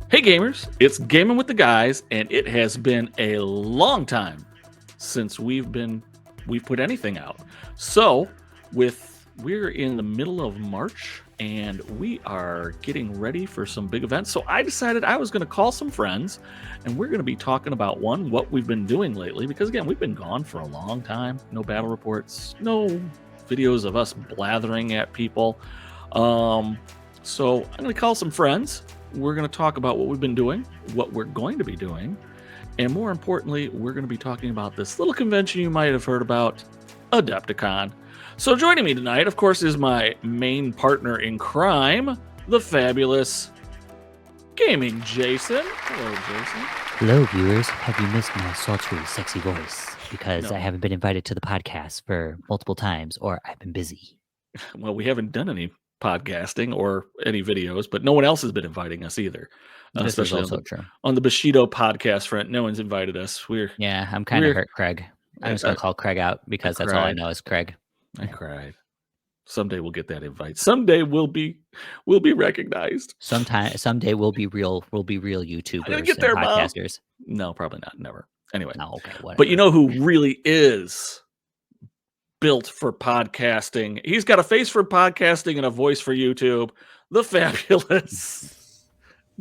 Hey gamers, it's Gaming with the Guys, and it has been a long time since we've put anything out. So, we're in the middle of March and we are getting ready for some big events. So I decided I was going to call some friends and we're going to be talking about what we've been doing lately, because again, we've been gone for a long time. No battle reports, no videos of us blathering at people. So I'm going to call some friends. We're going to talk about what we've been doing, what we're going to be doing, and more importantly, we're going to be talking about this little convention you might have heard about, Adepticon. So joining me tonight, of course, is my main partner in crime, the fabulous Gaming Jason. Hello, Jason. Hello, viewers. Have you missed my sultry, sexy voice? Because No. I haven't been invited to the podcast for multiple times, or I've been busy. Well, we haven't done any podcasting or any videos, but no one else has been inviting us either. This is Especially also true. on the Bushido podcast front, no one's invited us. Yeah, I'm kind of hurt, Craig. I'm just going to call Craig out because that's all I know is Craig. I cried. Someday we'll get that invite. Someday we'll be recognized. Someday we'll be real YouTubers I get there, and podcasters. Mom. No, probably not. Never. Anyway. No, okay, whatever. But you know who really is built for podcasting? He's got a face for podcasting and a voice for YouTube. The fabulous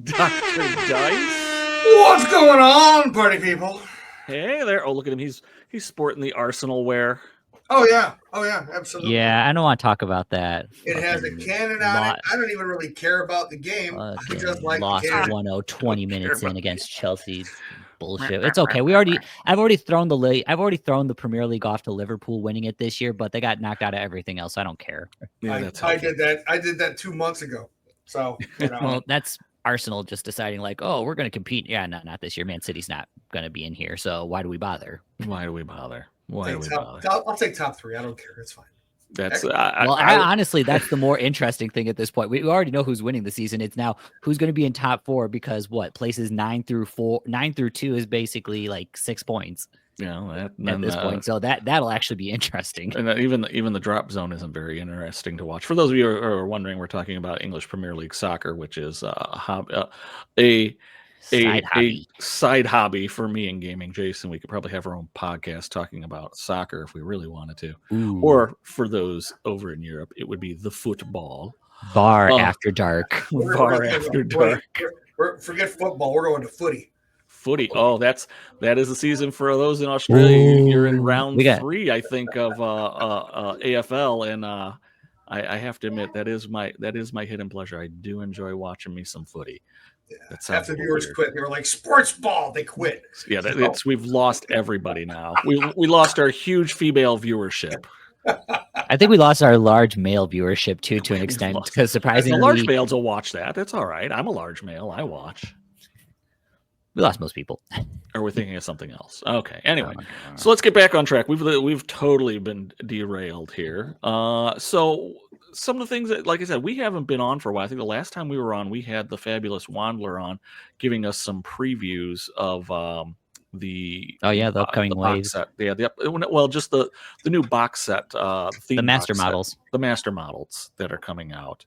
Dr. Dice. What's going on, party people? Hey there. Oh, look at him. He's sporting the Arsenal wear. Oh yeah, absolutely. Yeah, I don't want to talk about that. It has a cannon on it. I don't even really care about the game. I just like lost the cannon. 1-0 20 minutes in against Chelsea. Bullshit. It's okay. I've already thrown the Premier League off to Liverpool winning it this year, but they got knocked out of everything else. So I don't care. Yeah, I did that 2 months ago. So well, that's Arsenal just deciding like, oh, we're going to compete. Yeah, not this year. Man City's not going to be in here. So why do we bother? I'll take top 3. I don't care. It's fine. That's honestly, that's the more interesting thing at this point. We already know who's winning the season. It's now who's going to be in top 4, because places 9 through 2 is basically like 6 points. Yeah, at this point, so that'll actually be interesting. And even the drop zone isn't very interesting to watch. For those of you who are wondering, we're talking about English Premier League soccer, which is a side hobby for me in Gaming Jason. We could probably have our own podcast talking about soccer if we really wanted to. Ooh. Or for those over in Europe, it would be the football. Bar after dark. Bar after dark. Forget football. We're going to footy. Oh, that is the season for those in Australia. Ooh. You're in round 3, I think, of AFL, and I have to admit that is my hidden pleasure. I do enjoy watching me some footy. Yeah. Half the viewers quit. They were like, "Sports ball." They quit. Yeah, we've lost everybody now. We lost our huge female viewership. I think we lost our large male viewership too, to an extent, because surprisingly, the large males will watch that. That's all right. I'm a large male. I watch. We lost most people. Or we're thinking of something else. Okay. Anyway, so let's get back on track. We've totally been derailed here. So some of the things that, like I said, we haven't been on for a while. I think the last time we were on, we had the fabulous Wandler on, giving us some previews of the upcoming wave. Set. Yeah, just the new box set, the master models, the master models that are coming out.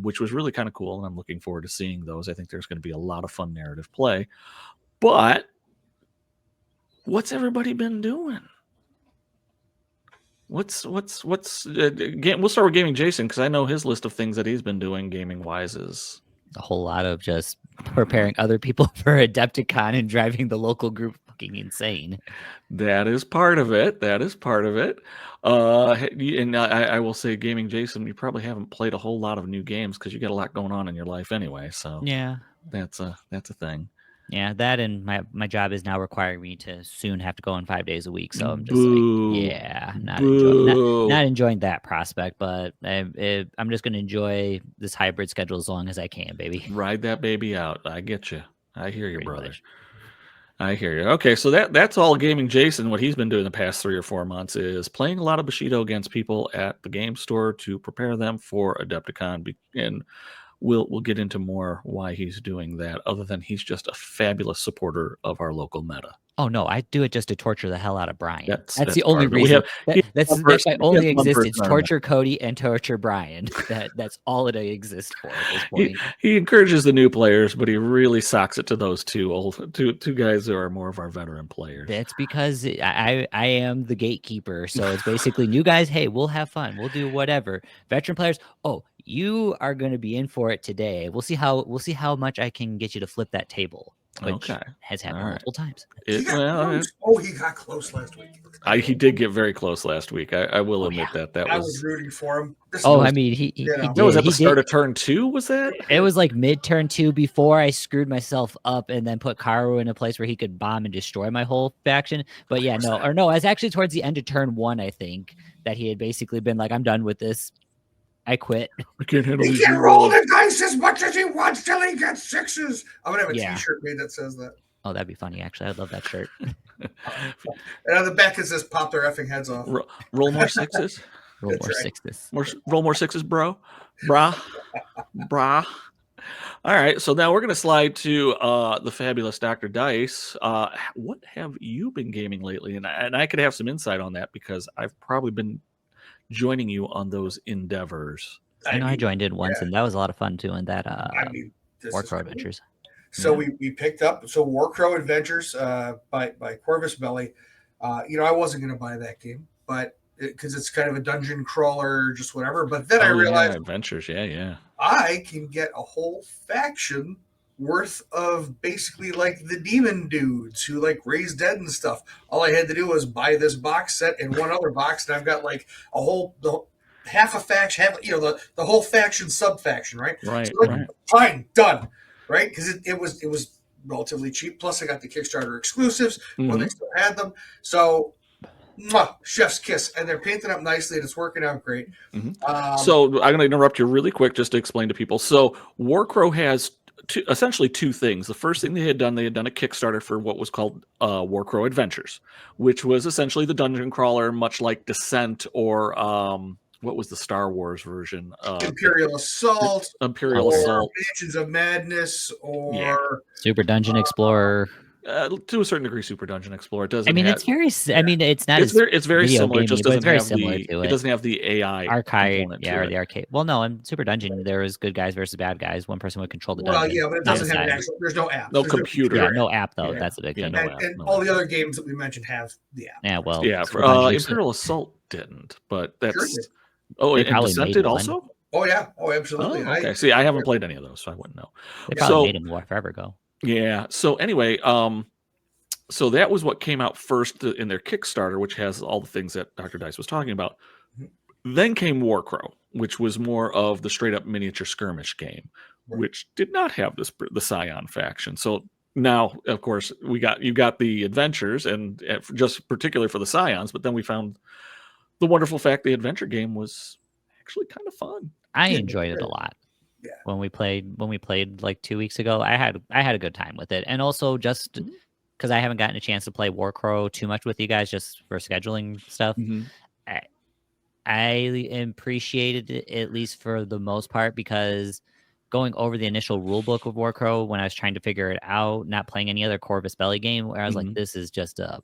Which was really kind of cool, and I'm looking forward to seeing those. I think there's going to be a lot of fun narrative play. But what's everybody been doing? We'll start with Gaming Jason, because I know his list of things that he's been doing gaming wise is a whole lot of just preparing other people for Adepticon and driving the local group fucking insane. That is part of it. And I will say, Gaming Jason, you probably haven't played a whole lot of new games because you got a lot going on in your life anyway. So yeah, that's a thing. Yeah, that, and my job is now requiring me to soon have to go in 5 days a week. So I'm just not enjoying that prospect, but I'm just going to enjoy this hybrid schedule as long as I can, baby. Ride that baby out. I get you. I hear you, brother. I hear you. Okay, so that's all Gaming Jason. What he's been doing the past 3 or 4 months is playing a lot of Bushido against people at the game store to prepare them for Adepticon. And we'll get into more why he's doing that, other than he's just a fabulous supporter of our local meta. Oh no, I do it just to torture the hell out of Brian. That's the part only of it. reason. That's my only one person existence: on torture Cody and torture Brian. That's all it exists for at this point. He encourages the new players, but he really socks it to those two guys who are more of our veteran players. That's because I am the gatekeeper. So it's basically new guys. Hey, we'll have fun. We'll do whatever. Veteran players. Oh, you are going to be in for it today. We'll see how much I can get you to flip that table. Which has happened multiple times. He got close last week. He did get very close last week. I will admit that. I was rooting for him. I mean, he did. Was at the start of turn 2, was that? It was like mid turn 2 before I screwed myself up and then put Karu in a place where he could bomb and destroy my whole faction. But yeah, no, it was actually towards the end of turn 1, I think, that he had basically been like, I'm done with this. I quit. I can't handle he can roll the dice as much as he wants till he gets 6s. I'm gonna have a t-shirt made that says that. Oh, that'd be funny, actually. I'd love that shirt. And on the back it says pop their effing heads off. Roll more 6s. Roll more 6s. Roll more 6s, bro. Brah. All right, so now we're going to slide to the fabulous Dr. Dice. What have you been gaming lately? And I could have some insight on that because I've probably been joining you on those endeavors. I know I joined in once, and that was a lot of fun too. And that Warcrow Adventures. So we picked up Warcrow Adventures by Corvus Belly. I wasn't going to buy that game, but because it's kind of a dungeon crawler, just whatever. But then I realized Adventures, I can get a whole faction worth of basically like the demon dudes who like raise dead and stuff. All I had to do was buy this box set and one other box, and I've got like half a faction, the whole faction sub faction, right? Right. So like, fine, done, right? Because it was relatively cheap. Plus, I got the Kickstarter exclusives when they still had them. So, chef's kiss, and they're painted up nicely, and it's working out great. So I'm going to interrupt you really quick just to explain to people. So Warcrow has essentially two things. The first thing they had done a Kickstarter for what was called Warcrow Adventures, which was essentially the dungeon crawler, much like Descent or what was the Star Wars version? Imperial Assault, Mansions of Madness, or Super Dungeon Explorer. To a certain degree, Super Dungeon Explorer doesn't. It's very. I mean, it's not. It's very similar. It just doesn't have it doesn't have the AI arcade. Or the arcade. Well, no, in Super Dungeon there was good guys versus bad guys. One person would control the dungeon. Well, yeah, but it doesn't have an actual. There's no app. No computer. Yeah, no app though. That's a big thing. And all the other games that we mentioned have the app. Yeah, well, Imperial Assault didn't, but that's. Oh, and Descent did also. Oh yeah. Oh, absolutely. Oh, okay. See, I haven't played any of those, so I wouldn't know. They probably made them forever ago. Yeah. So anyway, so that was what came out first in their Kickstarter, which has all the things that Dr. Dice was talking about. Then came Warcrow, which was more of the straight up miniature skirmish game, which did not have the Scion faction. So now, of course, you got the adventures, and just particularly for the Scions, but then we found the wonderful fact the adventure game was actually kind of fun. I enjoyed it a lot. Yeah. When we played like 2 weeks ago, I had a good time with it, and also just because I haven't gotten a chance to play Warcrow too much with you guys, just for scheduling stuff. I appreciated it, at least for the most part, because going over the initial rule book of Warcrow when I was trying to figure it out, not playing any other Corvus Belly game, where I was like, this is just a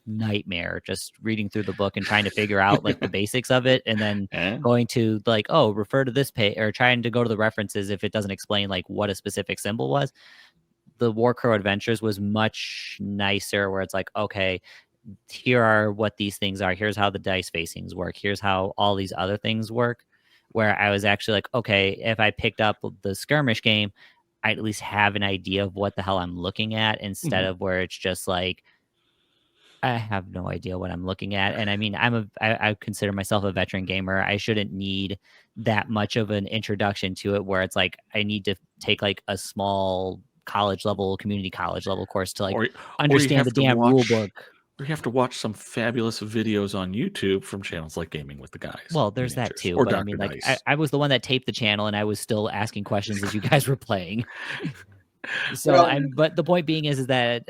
nightmare, just reading through the book and trying to figure out like the basics of it, and then going to like, refer to this page, or trying to go to the references if it doesn't explain like what a specific symbol was. The Warcrow Adventures was much nicer, where it's like, okay, here are what these things are. Here's how the dice facings work. Here's how all these other things work. Where I was actually like, okay, if I picked up the skirmish game, I at least have an idea of what the hell I'm looking at, instead of where it's just like, I have no idea what I'm looking at. And I mean, I consider myself a veteran gamer. I shouldn't need that much of an introduction to it, where it's like, I need to take like a small community college level course to like understand the damn rule book. Or you have to watch some fabulous videos on YouTube from channels like Gaming with the Guys. Well, there's that too. Or but I mean, like, I was the one that taped the channel, and I was still asking questions as you guys were playing. So but the point being is that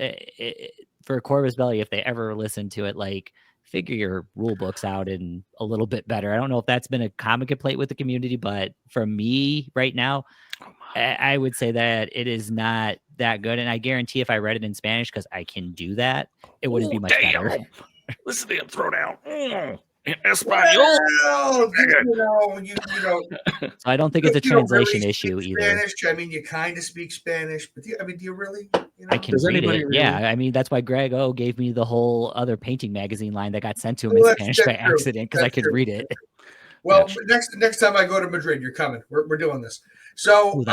for Corvus Belly, if they ever listen to it, like, figure your rule books out in a little bit better. I don't know if that's been a common complaint with the community, but for me right now, I would say that it is not that good. And I guarantee if I read it in Spanish, because I can do that, it wouldn't be much better. Listen to him throw down. In Espanol. Well, you know. So I don't think it's a translation issue either. Spanish. I mean, you kind of speak Spanish, but do you really? I can read it. Really? Yeah, I mean that's why Greg O gave me the whole other painting magazine line that got sent to him in Spanish by accident because I could read it. Well, next time I go to Madrid, you're coming. We're doing this. So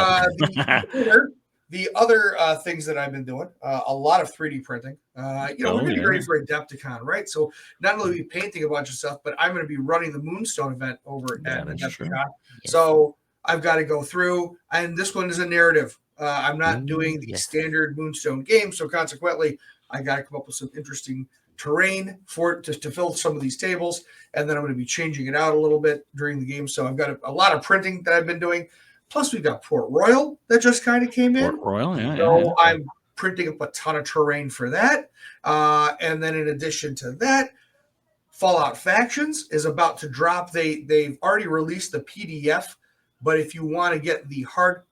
the other things that I've been doing, a lot of 3D printing. We're getting ready for Adepticon, right? So not only are we painting a bunch of stuff, but I'm going to be running the Moonstone event over at Adepticon. Yes. So I've got to go through, and this one is a narrative. I'm not doing the standard Moonstone game, so consequently, I got to come up with some interesting terrain for it to fill some of these tables, and then I'm going to be changing it out a little bit during the game. So I've got a lot of printing that I've been doing. Plus, we've got Port Royal that just kind of came in. Port Royal, yeah. So I'm printing up a ton of terrain for that. And then in addition to that, Fallout Factions is about to drop. They've already released the PDF, but if you want to get the hard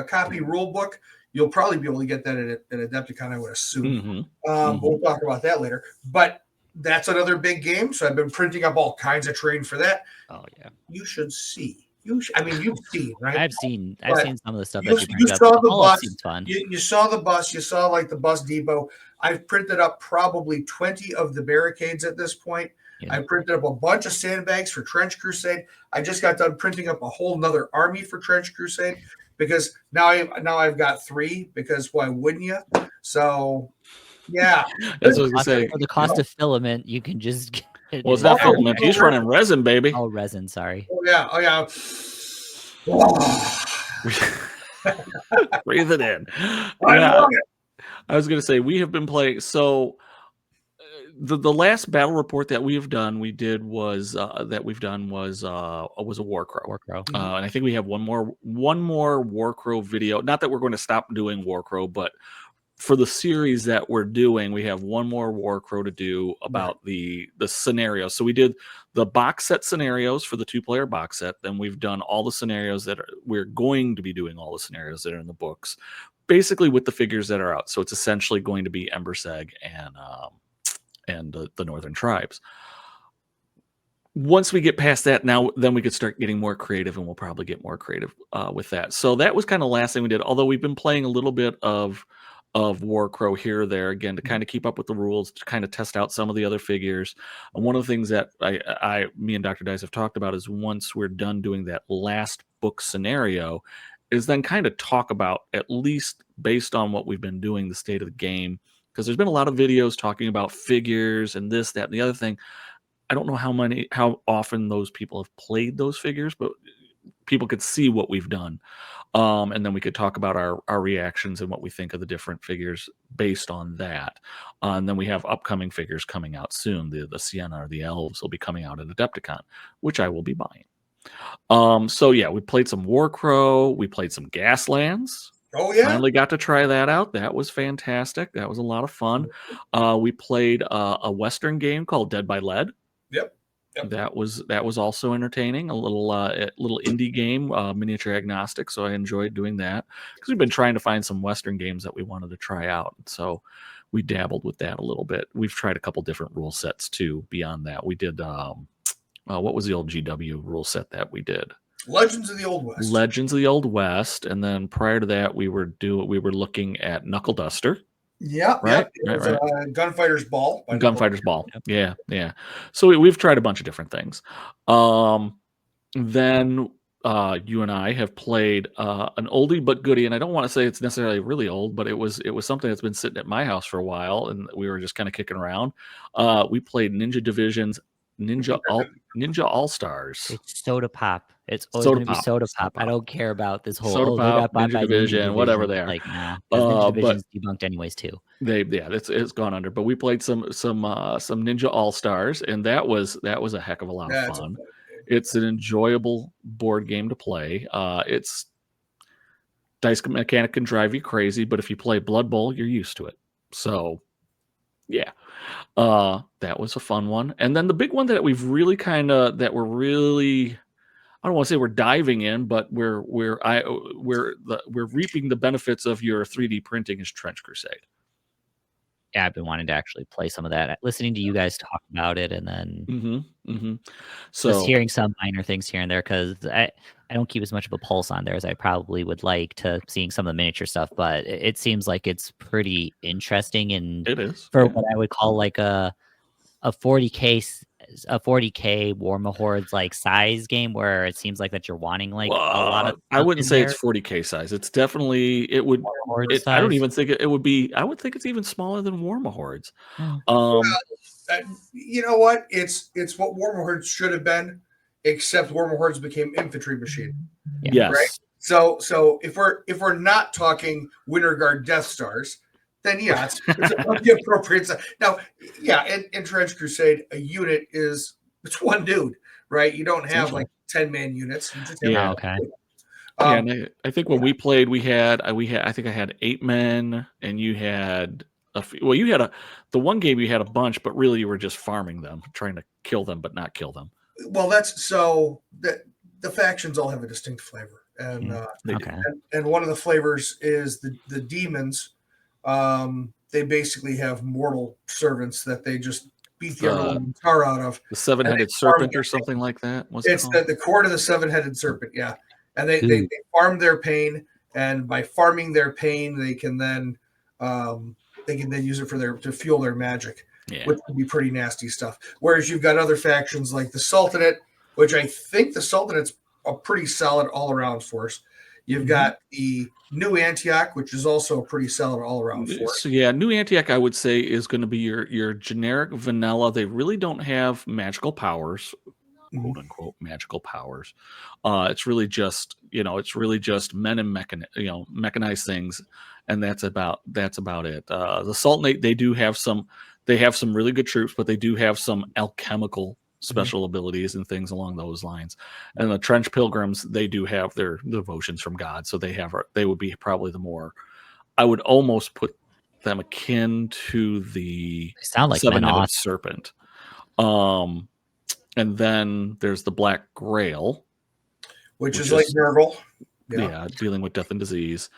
copy rule book, you'll probably be able to get that at Adepticon, I would assume. We'll talk about that later. But that's another big game. So I've been printing up all kinds of terrain for that. Oh, yeah. You should see. I mean, you've seen, right? I've seen some of the stuff that you saw the bus. You saw the bus. You saw like the bus depot. I've printed up probably 20 of the barricades at this point. Yeah. I printed up a bunch of sandbags for Trench Crusade. I just got done printing up a whole nother army for Trench Crusade because now I've got 3 because why wouldn't you? So yeah, that's what I was gonna say. For the cost of filament, you can just get it. Well, it's not filament. He's running resin, baby. Oh, resin. Sorry. Oh yeah. Breathe it in. I was going to say we have been playing. So the last battle report that we have done, was a Warcrow. And I think we have one more Warcrow video. Not that we're going to stop doing Warcrow, but for the series that we're doing, we have one more Warcrow to do about the scenario. So we did the box set scenarios for the 2-player box set. Then we've done all the scenarios we're going to be doing all the scenarios that are in the books, basically with the figures that are out. So it's essentially going to be Emberseg and the Northern Tribes. Once we get past that, then we could start getting more creative, and we'll probably get more creative with that. So that was kind of the last thing we did. Although we've been playing a little bit of Warcrow here or there, again, to kind of keep up with the rules, to kind of test out some of the other figures. And one of the things that me and Dr. Dice have talked about is once we're done doing that last book scenario, is then kind of talk about, at least based on what we've been doing, the state of the game. Because there's been a lot of videos talking about figures and this, that, and the other thing. I don't know how often those people have played those figures, but people could see what we've done. And then we could talk about our reactions and what we think of the different figures based on that. And then we have upcoming figures coming out soon. The Sienna or the Elves will be coming out at Adepticon, which I will be buying. So yeah, we played some Warcrow. We played some Gaslands. Oh yeah! Finally got to try that out. That was fantastic. That was a lot of fun. We played a Western game called Dead by Lead. Yep. That was also entertaining. A little indie game, miniature agnostic. So I enjoyed doing that because we've been trying to find some Western games that we wanted to try out. So we dabbled with that a little bit. We've tried a couple different rule sets too. Beyond that, we did what was the old GW rule set that we did? Legends of the Old West. Legends of the Old West, and then prior to that, we were looking at Knuckle Duster. Yeah, right. Gunfighter's Ball. Gunfighter's Ball. Yeah. So we've tried a bunch of different things. Then you and I have played an oldie but goodie, and I don't want to say it's necessarily really old, but it was something that's been sitting at my house for a while, and we were just kind of kicking around. We played Ninja Division's Ninja All Stars. It's Soda Pop. It's always going to be Soda Pop. I don't care about this whole Soda Pop, Ninja Division, whatever they are. Like, nah, Ninja Division's debunked anyways too. It's gone under. But we played some Ninja All Stars, and that was a heck of a lot of fun. It's an enjoyable board game to play. It's dice mechanic can drive you crazy, but if you play Blood Bowl, you're used to it. So Yeah. That was a fun one. And then the big one that we've really we're really, I don't want to say we're diving in, but we're reaping the benefits of your 3D printing is Trench Crusade. Yeah, I've been wanting to actually play some of that. Listening to you guys talk about it, and then So just hearing some minor things here and there, because I don't keep as much of a pulse on there as I probably would like to seeing some of the miniature stuff. But it seems like it's pretty interesting, and it is for what I would call like a 40K Warma Hordes like size game, where it seems like that you're wanting like a lot of I stuff wouldn't in say there. it's 40K size. It's definitely Warma Horde I don't size. even think it would be. I would think it's even smaller than Warma Hordes. You know what? It's what Warma Hordes should have been, except Warma Hordes became infantry machine. Yeah. Yes. Right. So if we're not talking Winter Guard Death Stars, then yeah, it's the appropriate size. Now, yeah, in Trench Crusade, a unit it's one dude, right? You don't have like 10-man units. You just have Yeah. Okay. And I think when we played, I think I had 8 men, and you had the one game you had a bunch, but really you were just farming them, trying to kill them but not kill them. Well, that's so that the factions all have a distinct flavor, and and one of the flavors is the demons. They basically have mortal servants that they just beat the everyone tar out of. The 7-headed serpent or something like that. It's the core of the 7-headed serpent, yeah. And they farm their pain, and by farming their pain, they can then use it to fuel their magic, which would be pretty nasty stuff. Whereas you've got other factions like the Sultanate, which I think the Sultanate's a pretty solid all around force. You've got the New Antioch, which is also a pretty solid all-around force. So yeah, New Antioch, I would say, is going to be your generic vanilla. They really don't have magical powers, quote unquote magical powers. It's really just men and mechanized things, and that's about it. The Sultanate, they have some really good troops, but they do have some alchemical special abilities and things along those lines. And the Trench Pilgrims, they do have their devotions from God, so they would be probably the more, I would almost put them akin to the 7-headed serpent. And then there's the Black Grail, which is like Nurgle. Yeah, dealing with death and disease.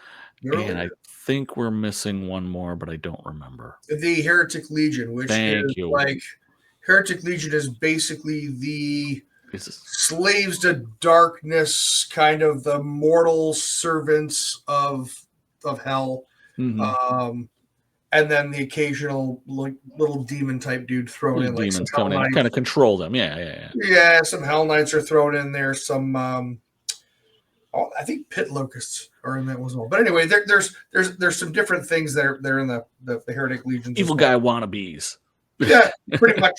Nurgle. And I think we're missing one more, but I don't remember. The Heretic Legion, which Heretic Legion is basically the slaves to darkness, kind of the mortal servants of hell. And then the occasional little demon type dude thrown in. Demons coming in, kind of control them. Yeah, some Hell Knights are thrown in there. Some I think Pit Locusts are in that as well. But anyway, there's some different things that are in the Heretic Legions. Evil guy wannabes. Yeah, pretty much.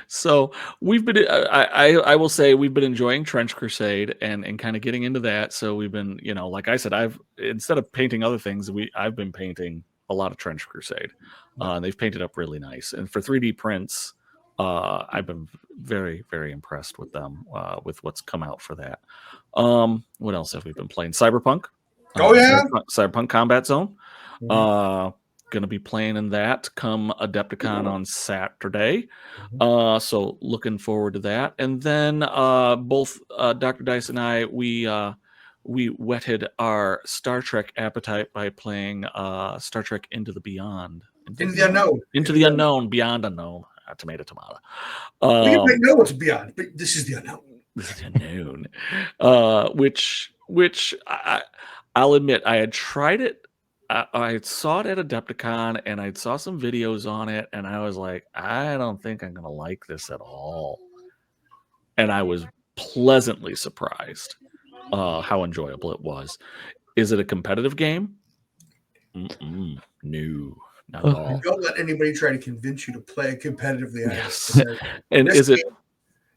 So we've been, I will say, we've been enjoying Trench Crusade and kind of getting into that. So we've been, like I said, instead of painting other things, I've been painting a lot of Trench Crusade. They've painted up really nice. And for 3D prints, I've been very, very impressed with them, with what's come out for that. What else have we been playing? Cyberpunk. Cyberpunk Combat Zone. Going to be playing in that come Adepticon on Saturday. So looking forward to that. And then both Dr. Dice and I, we whetted our Star Trek appetite by playing Star Trek Into the Beyond. Into the Unknown, Beyond Unknown. Tomato. We might know what's beyond, but this is the unknown. This is the unknown. Which I'll admit, I had tried it. I saw it at Adepticon, and I saw some videos on it, and I was like, I don't think I'm going to like this at all. And I was pleasantly surprised how enjoyable it was. Is it a competitive game? No, not at all. Don't let anybody try to convince you to play competitively. Yes. And is it?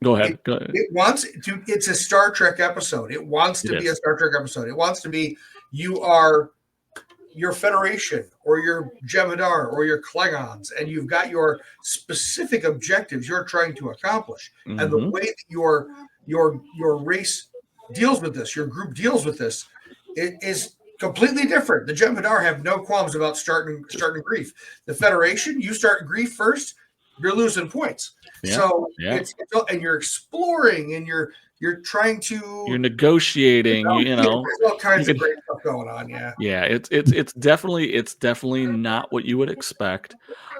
Go ahead. It wants to. It's a Star Trek episode. It wants to be a Star Trek episode. It wants to be. You are your Federation or your Jem'Hadar or your Klingons, and you've got your specific objectives you're trying to accomplish. And the way that your race deals with this, your group deals with this, it is Completely different. The Jem'Hadar have no qualms about starting grief. The Federation, you start grief first, you're losing points. So it's and you're exploring and you're trying to you're negotiating. You know, there's all kinds of great stuff going on. Yeah, it's definitely not what you would expect.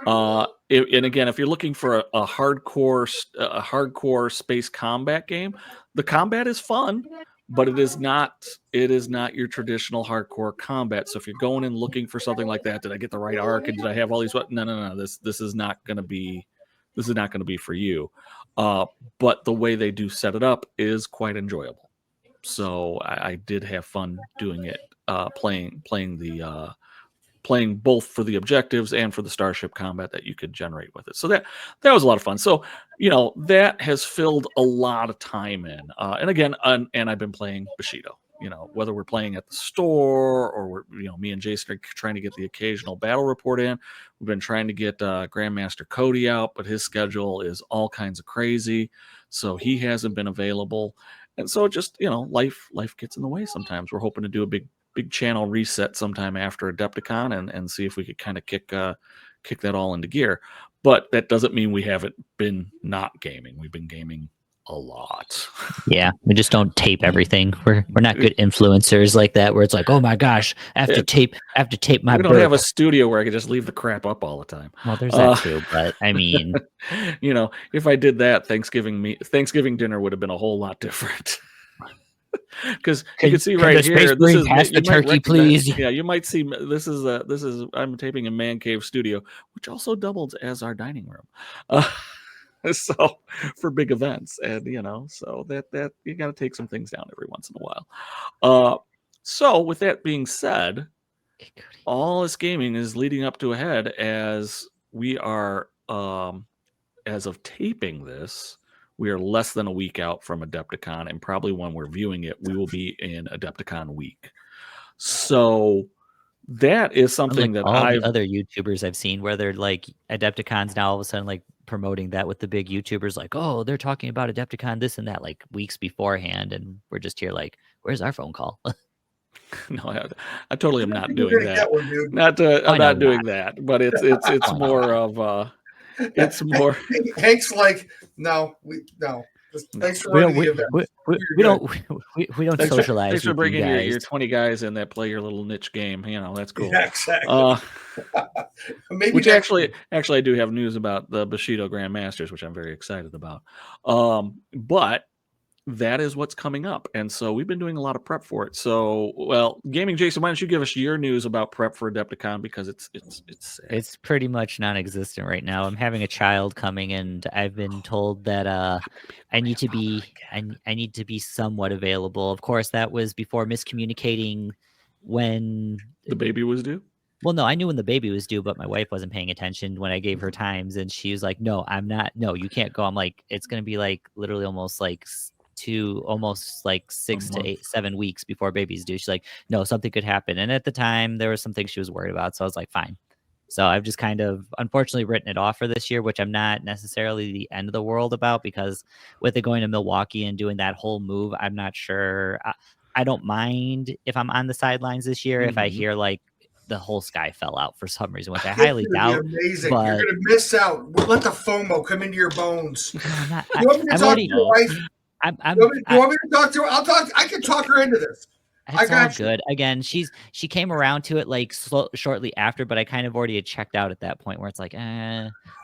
And again, if you're looking for a hardcore space combat game, the combat is fun, but it is not your traditional hardcore combat. So if you're going and looking for something like that, did I get the right arc and did I have all these? No. This is not going to be for you. But the way they do set it up is quite enjoyable. So I did have fun doing it, playing both for the objectives and for the starship combat that you could generate with it. So that was a lot of fun. So that has filled a lot of time in. And again, and I've been playing Bushido. Whether we're playing at the store or we're me and Jason are trying to get the occasional battle report in. We've been trying to get Grandmaster Cody out, but his schedule is all kinds of crazy, so he hasn't been available. And so just, life gets in the way sometimes. We're hoping to do a big channel reset sometime after Adepticon and see if we could kind of kick that all into gear. But that doesn't mean we haven't been not gaming. We've been gaming a lot. Yeah, we just don't tape everything. We're not good influencers like that where it's like, oh my gosh, I have to tape my We don't have a studio where I could just leave the crap up all the time. Well, there's that too, but I mean, if I did that, Thanksgiving dinner would have been a whole lot different. Because you can see right here, this is pass the turkey, please. Yeah, you might see this is I'm taping in Man Cave Studio, which also doubles as our dining room. So for big events, and so that you got to take some things down every once in a while. So with that being said, all this gaming is leading up to a head as we are, as of taping this, we are less than a week out from Adepticon, and probably when we're viewing it, we will be in Adepticon week. So that is something that all the other YouTubers I've seen where they're like Adepticon's now all of a sudden like promoting that with the big YouTubers, like, oh, they're talking about Adepticon this and that like weeks beforehand, and we're just here like, where's our phone call? No, I totally am not doing that. I'm not doing that, but it's more of it's more. Hank's like, no. Thanks for running the event. We don't socialize. Thanks for bringing your 20 guys in that play your little niche game. That's cool. Yeah, exactly. Which actually I do have news about the Bushido Grand Masters, which I'm very excited about. But that is what's coming up, and so we've been doing a lot of prep for it. So, well, Gaming Jason, why don't you give us your news about prep for Adepticon, because it's pretty much non-existent right now. I'm having a child coming, and I've been told that I need to be somewhat available. Of course, that was before miscommunicating when the baby was due. Well, no, I knew when the baby was due, but my wife wasn't paying attention when I gave her times, and she was like, "No, I'm not. No, you can't go." I'm like, "It's gonna be like literally almost like 6 to 7 weeks before baby's due." She's like, "No, something could happen." And at the time, there was something she was worried about, so I was like, "Fine." So I've just kind of unfortunately written it off for this year, which I'm not necessarily the end of the world about, because with it going to Milwaukee and doing that whole move, I'm not sure. I don't mind if I'm on the sidelines this year if I hear like the whole sky fell out for some reason, which I highly doubt. Amazing. But you're gonna miss out. Let the FOMO come into your bones. You want me to talk to your wife? You want me to talk to her? I can talk her into this. It's all good. Again, she came around to it like shortly after, but I kind of already had checked out at that point where it's like,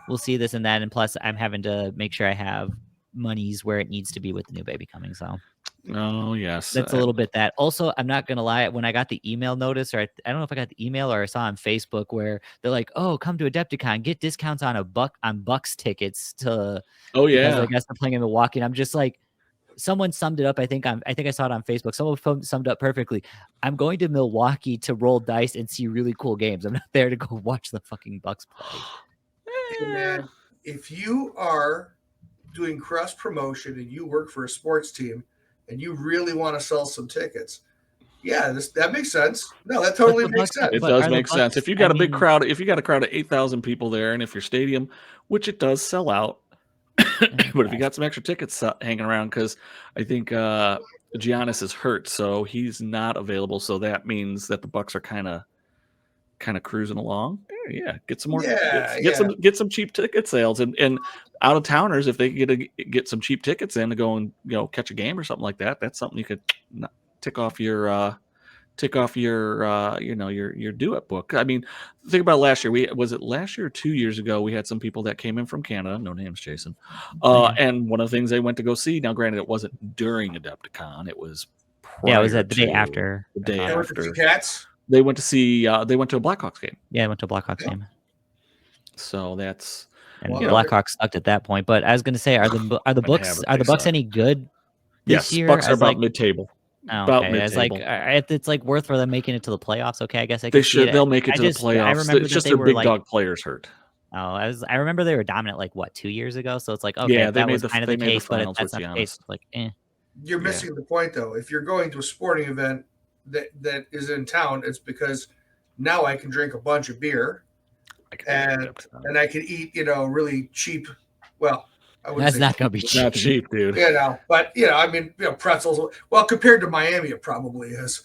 we'll see this and that. And plus I'm having to make sure I have monies where it needs to be with the new baby coming. So oh yes, that's a little bit that. Also, I'm not gonna lie, when I got the email notice, or I don't know if I got the email or I saw on Facebook where they're like, "Oh, come to Adepticon, get discounts on Bucks tickets to." Oh yeah, because I guess I'm playing in Milwaukee, and I'm just like, someone summed it up. I think I saw it on Facebook. Someone summed up perfectly. I'm going to Milwaukee to roll dice and see really cool games. I'm not there to go watch the fucking Bucks play. Hey man, if you are doing cross promotion and you work for a sports team and you really want to sell some tickets, yeah, that makes sense. No, that totally makes sense. It does make sense. If you got a big crowd, if you got a crowd of 8,000 people there, and if your stadium, which it does sell out, but if you got some extra tickets hanging around, because I think Giannis is hurt, so he's not available. So that means that the Bucks are kind of cruising along. Yeah, get some more, get some cheap ticket sales, and out of towners, if they get some cheap tickets in to go and catch a game or something like that, that's something you could tick off your your do-it book. I mean, think about last year. Was it last year or 2 years ago? We had some people that came in from Canada. No names, Jason. And one of the things they went to go see. Now, granted, it wasn't during Adepticon. It was it was the day after. The day after. Cats. They went to see. They went to a Blackhawks game. Yeah, I went to a Blackhawks game. So that's. And the Blackhawks sucked at that point. But I was going to say, are the Bucks any good this year? Bucks are about mid-table. Oh, okay. It's like worth for them making it to the playoffs. Okay, I guess they should. They'll make it to the playoffs. I remember it's just their big dog players hurt. Oh, I remember they were dominant 2 years ago. So it's like, okay, that was kind of the case, but that's not the case. Like, You're missing the point, though. If you're going to a sporting event that is in town, it's because now I can drink a bunch of beer, and I can eat really cheap. Well, that's not going to be cheap. Not cheap, dude. But I mean, pretzels. Well, compared to Miami, it probably is.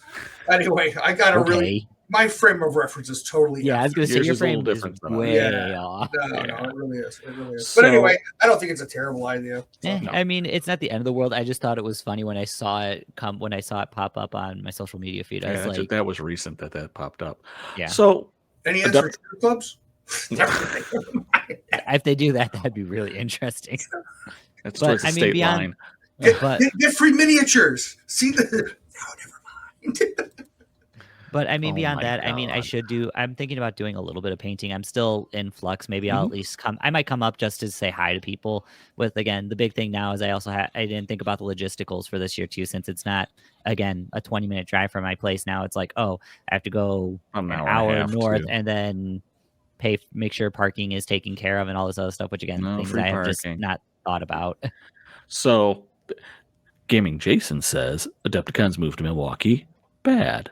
Anyway, I got to really. My frame of reference is totally. Yeah, I was going to say your frame is way off. No, it really is. It really is. But anyway, I don't think it's a terrible idea. No. I mean, it's not the end of the world. I just thought it was funny when I saw it pop up on my social media feed. I was like, that was recent that popped up. Yeah. So, any answer to clubs? If they do that, that'd be really interesting. That's towards the state line. Get free miniatures. See the. No, never mind. But I mean, beyond that, God. I mean, I'm thinking about doing a little bit of painting. I'm still in flux. Maybe I'll at least I might come up just to say hi to people. With, again, the big thing now is I didn't think about the logisticals for this year too, since it's not, again, a 20-minute drive from my place. Now it's like, I have to go an hour north and then make sure parking is taken care of and all this other stuff, which again, things I have just not thought about. So, Gaming Jason says Adepticon's moved to Milwaukee. Bad.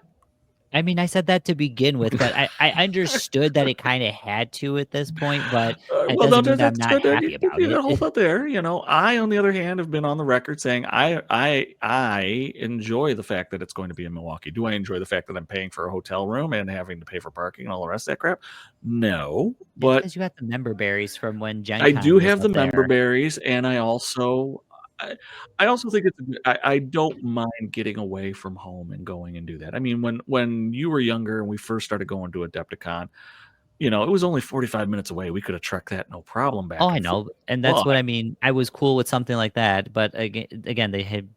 I mean, I said that to begin with, but I understood that it kind of had to at this point, but it doesn't mean that I'm not happy about it. Hold up there. I, on the other hand, have been on the record saying I enjoy the fact that it's going to be in Milwaukee. Do I enjoy the fact that I'm paying for a hotel room and having to pay for parking and all the rest of that crap? No, but because you got the member berries from when Gen I do have the member berries, and I also think I don't mind getting away from home and going and do that. I mean, when you were younger and we first started going to Adepticon, it was only 45 minutes away. We could have trucked that no problem back. Oh, I know. And that's what I mean. I was cool with something like that. But again, they had,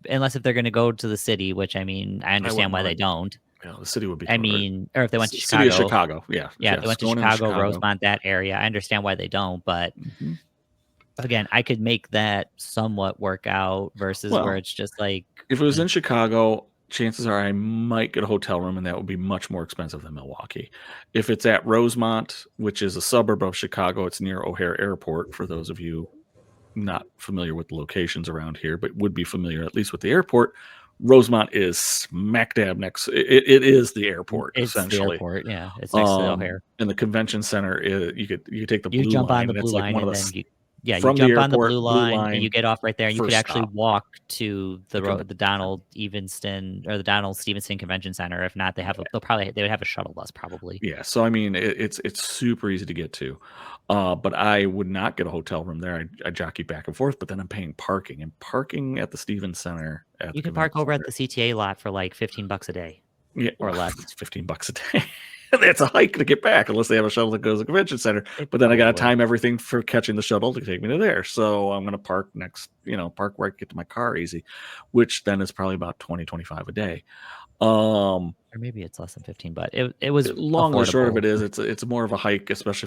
unless if they're going to go to the city, which I mean, I understand why they don't. Yeah, the city would be. I mean, or if they went to Chicago. City of Chicago, yeah. Yeah, if they went to Chicago, Rosemont, that area. I understand why they don't, but again, I could make that somewhat work out versus where it's just like. If it was in Chicago, chances are I might get a hotel room, and that would be much more expensive than Milwaukee. If it's at Rosemont, which is a suburb of Chicago, it's near O'Hare Airport, for those of you not familiar with the locations around here, but would be familiar at least with the airport. Rosemont is smack dab next. It is the airport, essentially. The airport, yeah. It's next to O'Hare. And the convention center, you take the blue line. You jump on the blue line, and then you jump on the blue line, and you get off right there, and you could actually walk to the Donald Evanston or the Donald Stevenson Convention Center. If not, they would have a shuttle bus probably. Yeah, so I mean, it's super easy to get to, but I would not get a hotel room there. I jockey back and forth, but then I'm paying parking at the Stevens Center. You can park over at the CTA lot for like $15 a day, or less. It's $15 a day. That's a hike to get back, unless they have a shuttle that goes to the convention center. But then I got to time everything for catching the shuttle to take me to there. So I'm going to park park where I can get to my car easy, which then is probably about $20-25 a day. Or maybe it's less than 15, but it was long and short of it is it's more of a hike, especially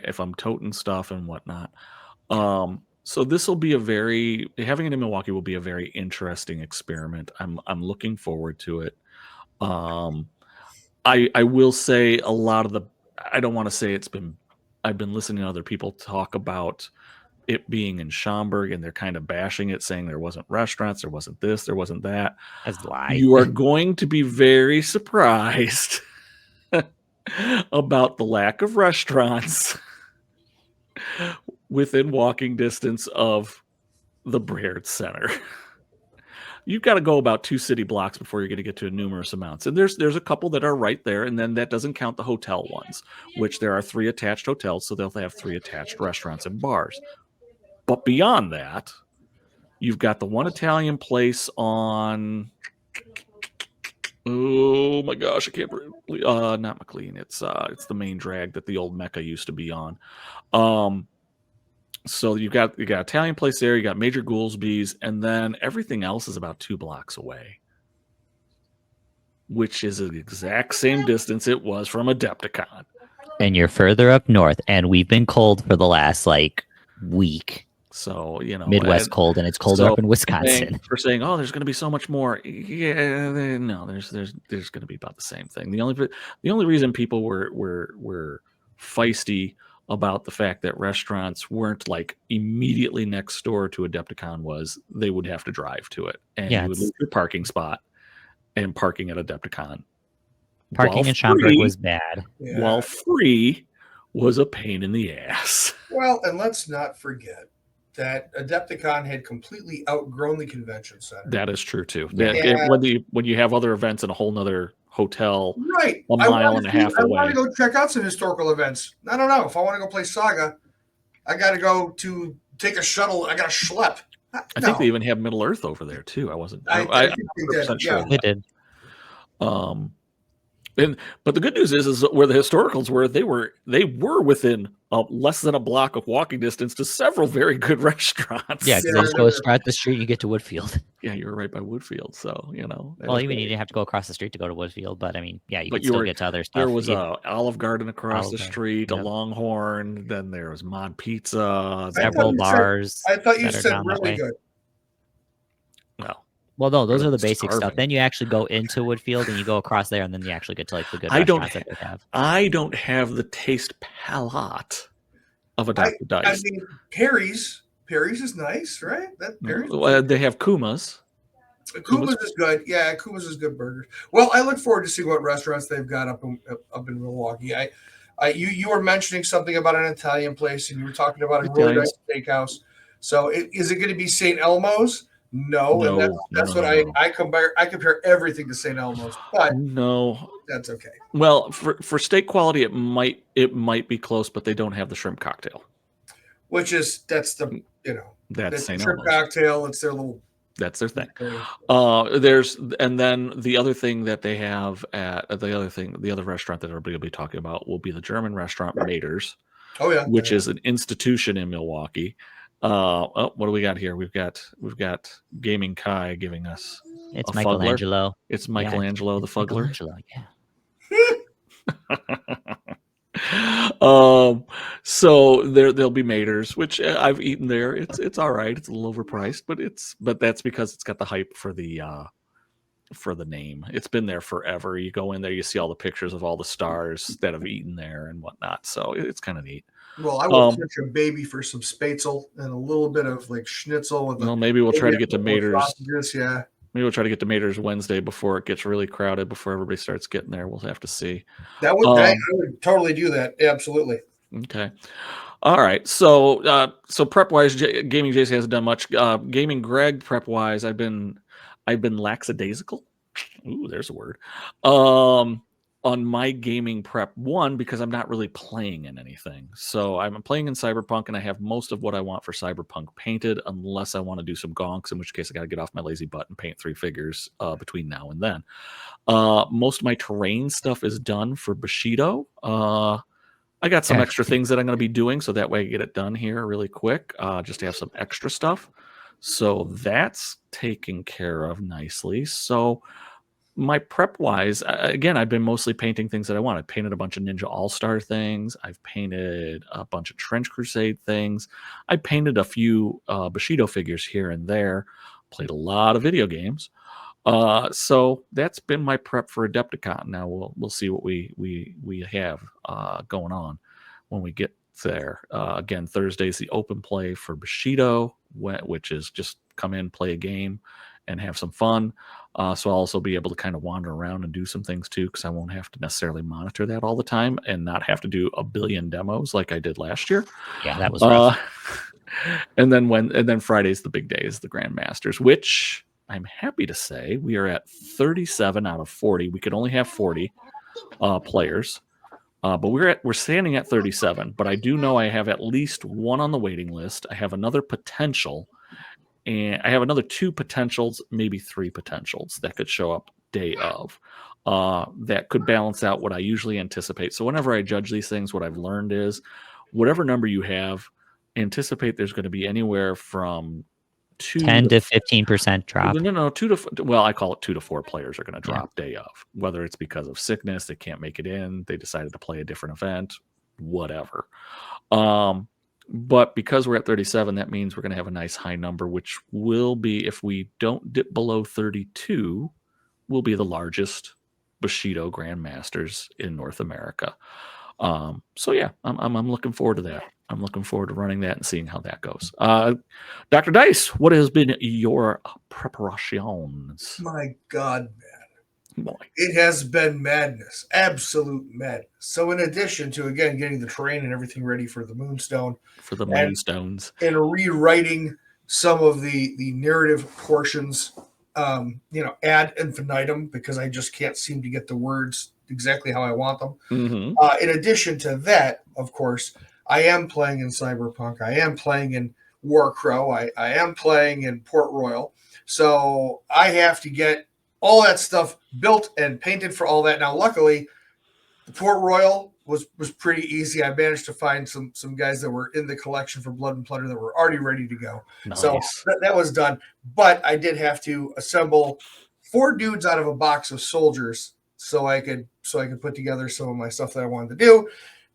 if I'm toting stuff and whatnot. So this will be having it in Milwaukee will be a very interesting experiment. I'm looking forward to it. I will say a lot of I don't want to say I've been listening to other people talk about it being in Schaumburg, and they're kind of bashing it, saying there wasn't restaurants, there wasn't this, there wasn't that. That's a lie. You are going to be very surprised about the lack of restaurants within walking distance of the Braillard Center. you've got to go about 2 city blocks before you're going to get to numerous amounts. And there's a couple that are right there, and then that doesn't count the hotel ones, which there are 3 attached hotels, so they'll have 3 attached restaurants and bars. But beyond that, you've got the one Italian place on. Oh my gosh, I can't. Not McLean. It's the main drag that the old Mecca used to be on. So you got Italian place there. You got Major Goolsby's, and then everything else is about 2 blocks away, which is the exact same distance it was from Adepticon. And you're further up north, and we've been cold for the last week. So Midwest cold, and it's colder up in Wisconsin. For saying, oh, there's going to be so much more. Yeah, no, there's going to be about the same thing. The only reason people were feisty about the fact that restaurants weren't immediately next door to Adepticon was they would have to drive to it, and you would lose your parking spot and parking at Adepticon. Parking in Schaumburg was bad. Yeah. While free was a pain in the ass. Well, and let's not forget that Adepticon had completely outgrown the convention center. That is true too. When you have other events in a whole nother hotel, right, a mile and a half away. I want to go check out some historical events. I don't know if I want to go play Saga. I got to go to take a shuttle. I got to schlep. I think they even have Middle Earth over there too. I wasn't. I'm think 100% sure. They did. But the good news is where the historicals were, they were within less than a block of walking distance to several very good restaurants. Yeah, because you just go straight the street, and you get to Woodfield. Yeah, you were right by Woodfield, so Well, even you didn't have to go across the street to go to Woodfield, but I mean, yeah, you could still get to other stuff. There was a Olive Garden across the street, a Longhorn. Then there was Mod Pizza, several bars. I thought you said really good. Well, no, those are the basic stuff. Then you actually go into Woodfield and you go across there, and then you actually get to the good restaurants that they have. I don't have the taste palate of a Dr. Dice. I mean, Perry's is nice, right? They have Kuma's. Kuma's is good. Yeah, Kuma's is good burgers. Well, I look forward to seeing what restaurants they've got up in Milwaukee. You were mentioning something about an Italian place, and you were talking about a really nice steakhouse. So, is it going to be St. Elmo's? No, and that's what I compare. I compare everything to St. Elmo's, but no, that's okay. Well, for steak quality, it might be close, but they don't have the shrimp cocktail. That's St. shrimp Elmo's cocktail. It's their little. That's their thing. And then the other thing that they have at the other restaurant that everybody will be talking about will be the German restaurant Mater's. Oh yeah, which is an institution in Milwaukee. What do we got here? We've got Gaming Kai giving us. It's Michelangelo. Fuggler. It's Michelangelo the Fuggler. Michelangelo, yeah. So there'll be Mater's, which I've eaten there. It's all right. It's a little overpriced, but that's because it's got the hype for the name. It's been there forever. You go in there, you see all the pictures of all the stars that have eaten there and whatnot. So it's kind of neat. Well, I will touch a baby for some spätzle and a little bit of schnitzel. Maybe we'll try to get to Mater's. Yeah. Maybe we'll try to get to Mater's Wednesday before it gets really crowded, before everybody starts getting there. We'll have to see. I would totally do that. Absolutely. Okay. All right. So prep wise, Gaming JC hasn't done much. Gaming Greg prep wise, I've been lackadaisical. Ooh, there's a word. On my gaming prep one, because I'm not really playing in anything. So I'm playing in Cyberpunk, and I have most of what I want for Cyberpunk painted, unless I want to do some gonks, in which case I got to get off my lazy butt and paint 3 figures between now and then. Most of my terrain stuff is done for Bushido. I got some extra things that I'm going to be doing, so that way I get it done here really quick, just to have some extra stuff. So that's taken care of nicely. So my prep wise, again, I've been mostly painting things that I want. I painted a bunch of Ninja All-Star things. I've painted a bunch of Trench Crusade things. I painted a few Bushido figures here and there. Played a lot of video games. So that's been my prep for Adepticon. Now we'll see what we have going on when we get there. Again, Thursday's the open play for Bushido, which is just come in, play a game, and have some fun. So I'll also be able to kind of wander around and do some things too, because I won't have to necessarily monitor that all the time and not have to do a billion demos like I did last year. Yeah, that was rough. And then Friday's the big day, is the Grand Masters, which I'm happy to say we are at 37 out of 40. We could only have 40 players, but we're standing at 37. But I do know I have at least one on the waiting list. I have another potential, and I have another 2 potentials, maybe 3 potentials that could show up day of. That could balance out what I usually anticipate. So whenever I judge these things, what I've learned is whatever number you have, anticipate there's going to be anywhere from 10 to 15% drop. No, 2 to, well, I call it 2 to 4 players are going to drop day of, whether it's because of sickness, they can't make it in, they decided to play a different event, whatever. But because we're at 37, that means we're going to have a nice high number, which will be, if we don't dip below 32, will be the largest Bushido Grand Masters in North America. So yeah, I'm looking forward to that. I'm looking forward to running that and seeing how that goes. Dr. Dice, what has been your preparations? My God, man. Boy. It has been madness, absolute madness. So in addition to, again, getting the terrain and everything ready for the Moonstone, Moonstones, and rewriting some of the narrative portions, ad infinitum, because I just can't seem to get the words exactly how I want them. Mm-hmm. In addition to that, of course, I am playing in Cyberpunk. I am playing in Warcrow. I am playing in Port Royal. So I have to get all that stuff built and painted for all that. Now, luckily, the Port Royal was pretty easy. I managed to find some guys that were in the collection for Blood and Plunder that were already ready to go. Nice. So that was done. But I did have to assemble 4 dudes out of a box of soldiers so I could put together some of my stuff that I wanted to do,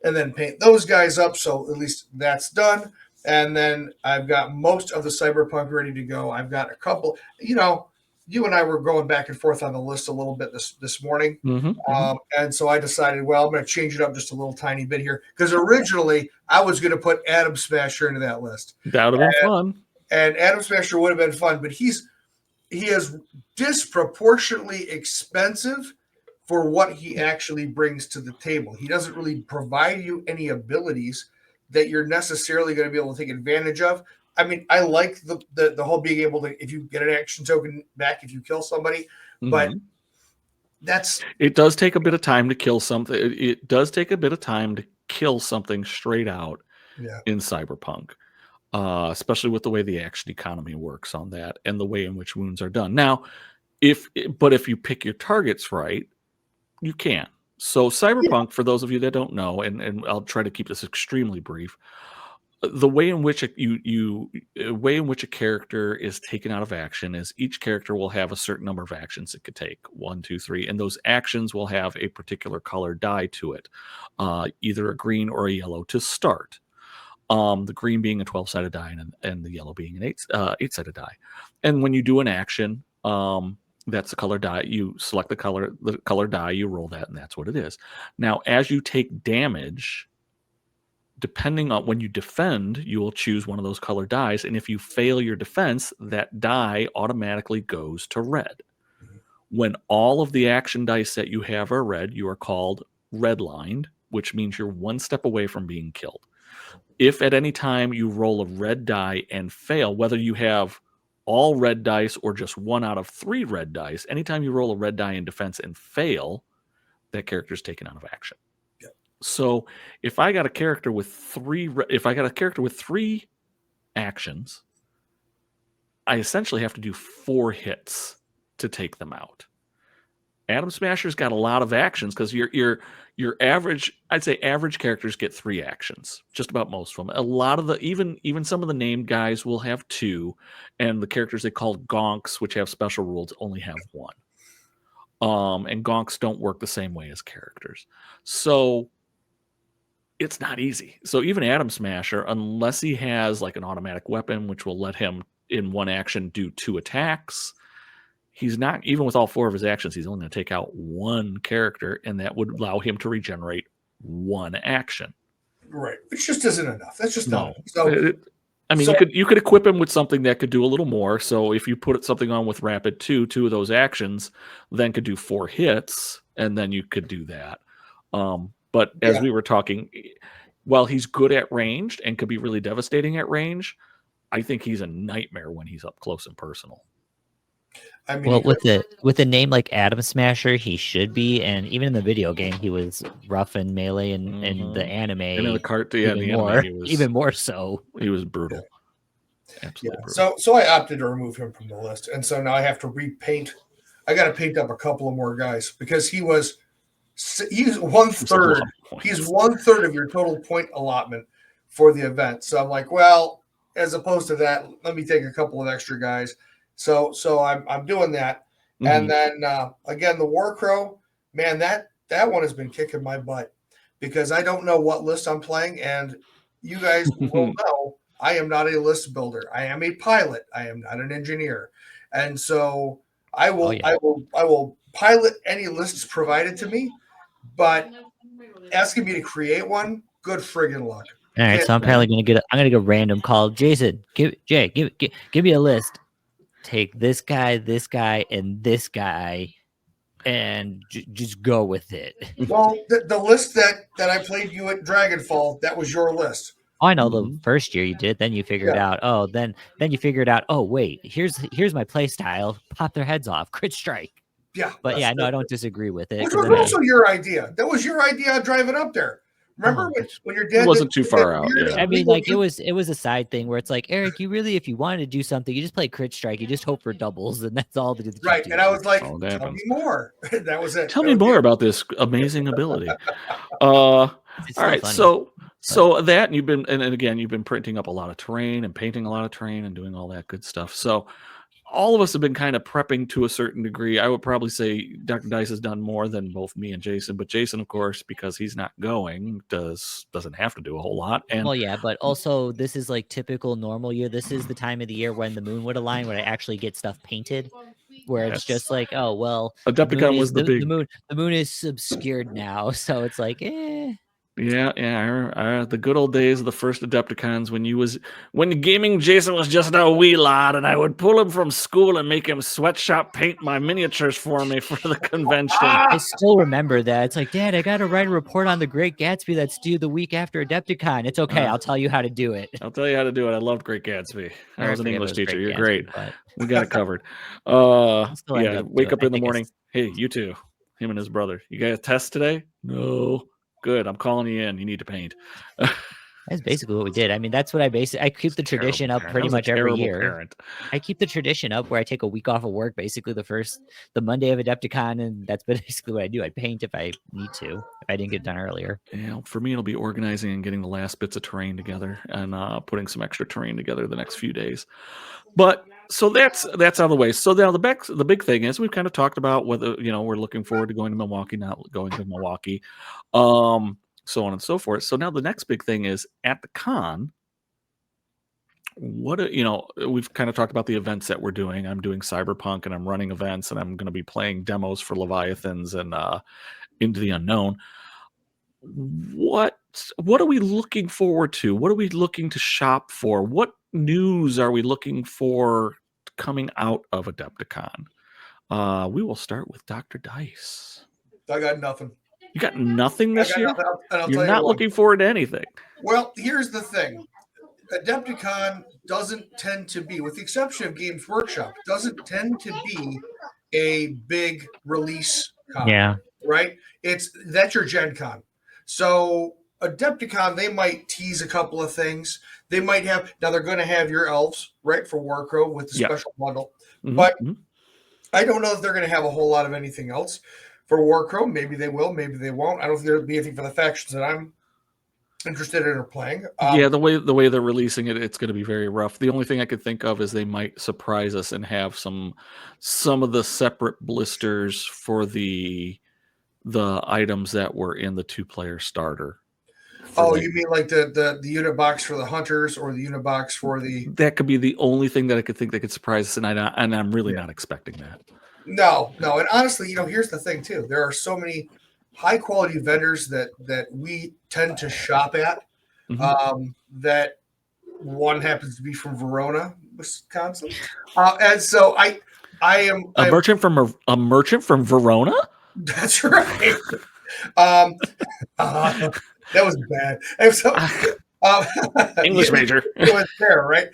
and then paint those guys up. So at least that's done. And then I've got most of the Cyberpunk ready to go. I've got a couple, you and I were going back and forth on the list a little bit this morning. Mm-hmm. And so I decided, well, I'm going to change it up just a little tiny bit here. Because originally I was going to put Atom Smasher into that list. That would have been fun. And Atom Smasher would have been fun, but he is disproportionately expensive for what he actually brings to the table. He doesn't really provide you any abilities that you're necessarily going to be able to take advantage of. I mean, I like the whole being able to, if you get an action token back if you kill somebody, but it does take a bit of time to kill something. It does take a bit of time to kill something straight out in Cyberpunk, especially with the way the action economy works on that and the way in which wounds are done. Now, if you pick your targets right, you can. So Cyberpunk, for those of you that don't know, and I'll try to keep this extremely brief, the way in which a character is taken out of action is each character will have a certain number of actions it could take, 1, 2, 3, and those actions will have a particular color die to it, either a green or a yellow to start. The green being a 12-sided die and the yellow being an 8-sided die. And when you do an action, that's the color die. You select the color die, you roll that, and that's what it is. Now, as you take damage, depending on when you defend, you will choose one of those color dies. And if you fail your defense, that die automatically goes to red. When all of the action dice that you have are red, you are called redlined, which means you're 1 step away from being killed. If at any time you roll a red die and fail, whether you have all red dice or just 1 out of 3 red dice, anytime you roll a red die in defense and fail, that character is taken out of action. So if I got a character with 3 actions, I essentially have to do 4 hits to take them out. Atom Smasher's got a lot of actions because your average, I'd say average characters get 3 actions, just about most of them. A lot of the even some of the named guys will have 2, and the characters they call gonks, which have special rules, only have 1. And gonks don't work the same way as characters. So it's not easy. So even Atom Smasher, unless he has like an automatic weapon, which will let him in 1 action do 2 attacks, he's not, even with all 4 of his actions, he's only going to take out 1 character, and that would allow him to regenerate 1 action. Right. Which just isn't enough. That's just no. not. So, you could equip him with something that could do a little more. So if you put something on with Rapid 2 of those actions then could do 4 hits, and then you could do that. But as we were talking, while he's good at ranged and could be really devastating at range, I think he's a nightmare when he's up close and personal. I mean, Well, with a name like Atom Smasher, he should be, and even in the video game, he was rough and melee, and in the anime, And in the cartoon, yeah, in even the more, anime, he was even more so. He was brutal. yeah. Absolutely brutal. So I opted to remove him from the list, and so now I have to repaint. I got to paint up a couple of more guys because he's 1/3. He's 1/3 of your total point allotment for the event. So I'm like, well, as opposed to that, let me take a couple of extra guys. So I'm doing that, and then again the War Crow, man, that one has been kicking my butt because I don't know what list I'm playing, and you guys will know I am not a list builder. I am a pilot. I am not an engineer, and so I will I will pilot any lists provided to me, but asking me to create one, good friggin' luck. All right, so I'm probably gonna get a random call. Jason, give me a list. Take this guy, and this guy, and just go with it. Well, the list that I played you at Dragonfall, that was your list. Oh, I know the first year you did. Then you figured out. Oh, then you figured out. Oh, wait. Here's my play style. Pop their heads off. Crit strike. Yeah, but yeah, no, I don't disagree with it. Which was also your idea. That was your idea driving up there. Remember when your dad wasn't too far out? Yeah. I mean, like it was a side thing where it's like, Eric, you really, if you wanted to do something, you just play crit strike. You just hope for doubles, and that's all that you right. do. And I was like, tell me more. That was it. Tell me more about this amazing ability. All right, funny. So that, and you've been, and again, you've been printing up a lot of terrain and painting a lot of terrain and doing all that good stuff. So all of us have been kind of prepping to a certain degree. I would probably say Dr. Dice has done more than both me and Jason, but Jason, of course, because he's not going, doesn't have to do a whole lot. And well, yeah, but also this is like typical normal year. This is the time of the year when the moon would align, where I actually get stuff painted. Where it's just like, oh well, Adepticon was the big the moon is obscured now, so it's like, Yeah, the good old days of the first Adepticons when gaming Jason was just a wee lad, and I would pull him from school and make him sweatshop paint my miniatures for me for the convention. I still remember that. It's like, Dad, I got to write a report on the Great Gatsby that's due the week after Adepticon. It's okay. I'll tell you how to do it. I'll tell you how to do it. I loved Great Gatsby. I was an English teacher. You're Gatsby, great. But... We got it covered. Wake up in the morning. Hey, you two, him and his brother. You guys test today? No. Good. I'm calling you in. You need to paint. That's basically what we did. I mean, that's what I keep the tradition up pretty much every year. I keep the tradition up where I take a week off of work, basically the Monday of Adepticon, and that's basically what I do. I paint if I need to, if I didn't get done earlier. Yeah, for me, it'll be organizing and getting the last bits of terrain together and putting some extra terrain together the next few days. But so that's out of the way. So now the big thing is we've kind of talked about whether we're looking forward to going to Milwaukee, not going to Milwaukee, so on and so forth. So now the next big thing is at the con. We've kind of talked about the events that we're doing. I'm doing Cyberpunk and I'm running events and I'm going to be playing demos for Leviathans and Into the Unknown. What are we looking forward to? What are we looking to shop for? What news are we looking for coming out of Adepticon? We will start with Dr. Dice. I got nothing. You got nothing this year? You're not looking forward to anything. Well, here's the thing. Adepticon doesn't tend to be, with the exception of Games Workshop, doesn't tend to be a big release con. Yeah. Right? That's your Gen Con. So Adepticon, they might tease a couple of things. They might have, now they're going to have your elves, right, for Warcrow with the special bundle. But I don't know if they're going to have a whole lot of anything else for Warcrow. Maybe they will, maybe they won't. I don't think there'll be anything for the factions that I'm interested in or playing. The way they're releasing it, it's going to be very rough. The only thing I could think of is they might surprise us and have some of the separate blisters for the items that were in the 2-player starter. You mean like the unit box for the hunters or the unit box for the... That could be the only thing that I could think that could surprise us, and I'm really not expecting that. No. And honestly, here's the thing too. There are so many high quality vendors that we tend to shop at. That one happens to be from Verona, Wisconsin, and so I am a merchant from Verona. That's right. That was bad. English major. It was there, right?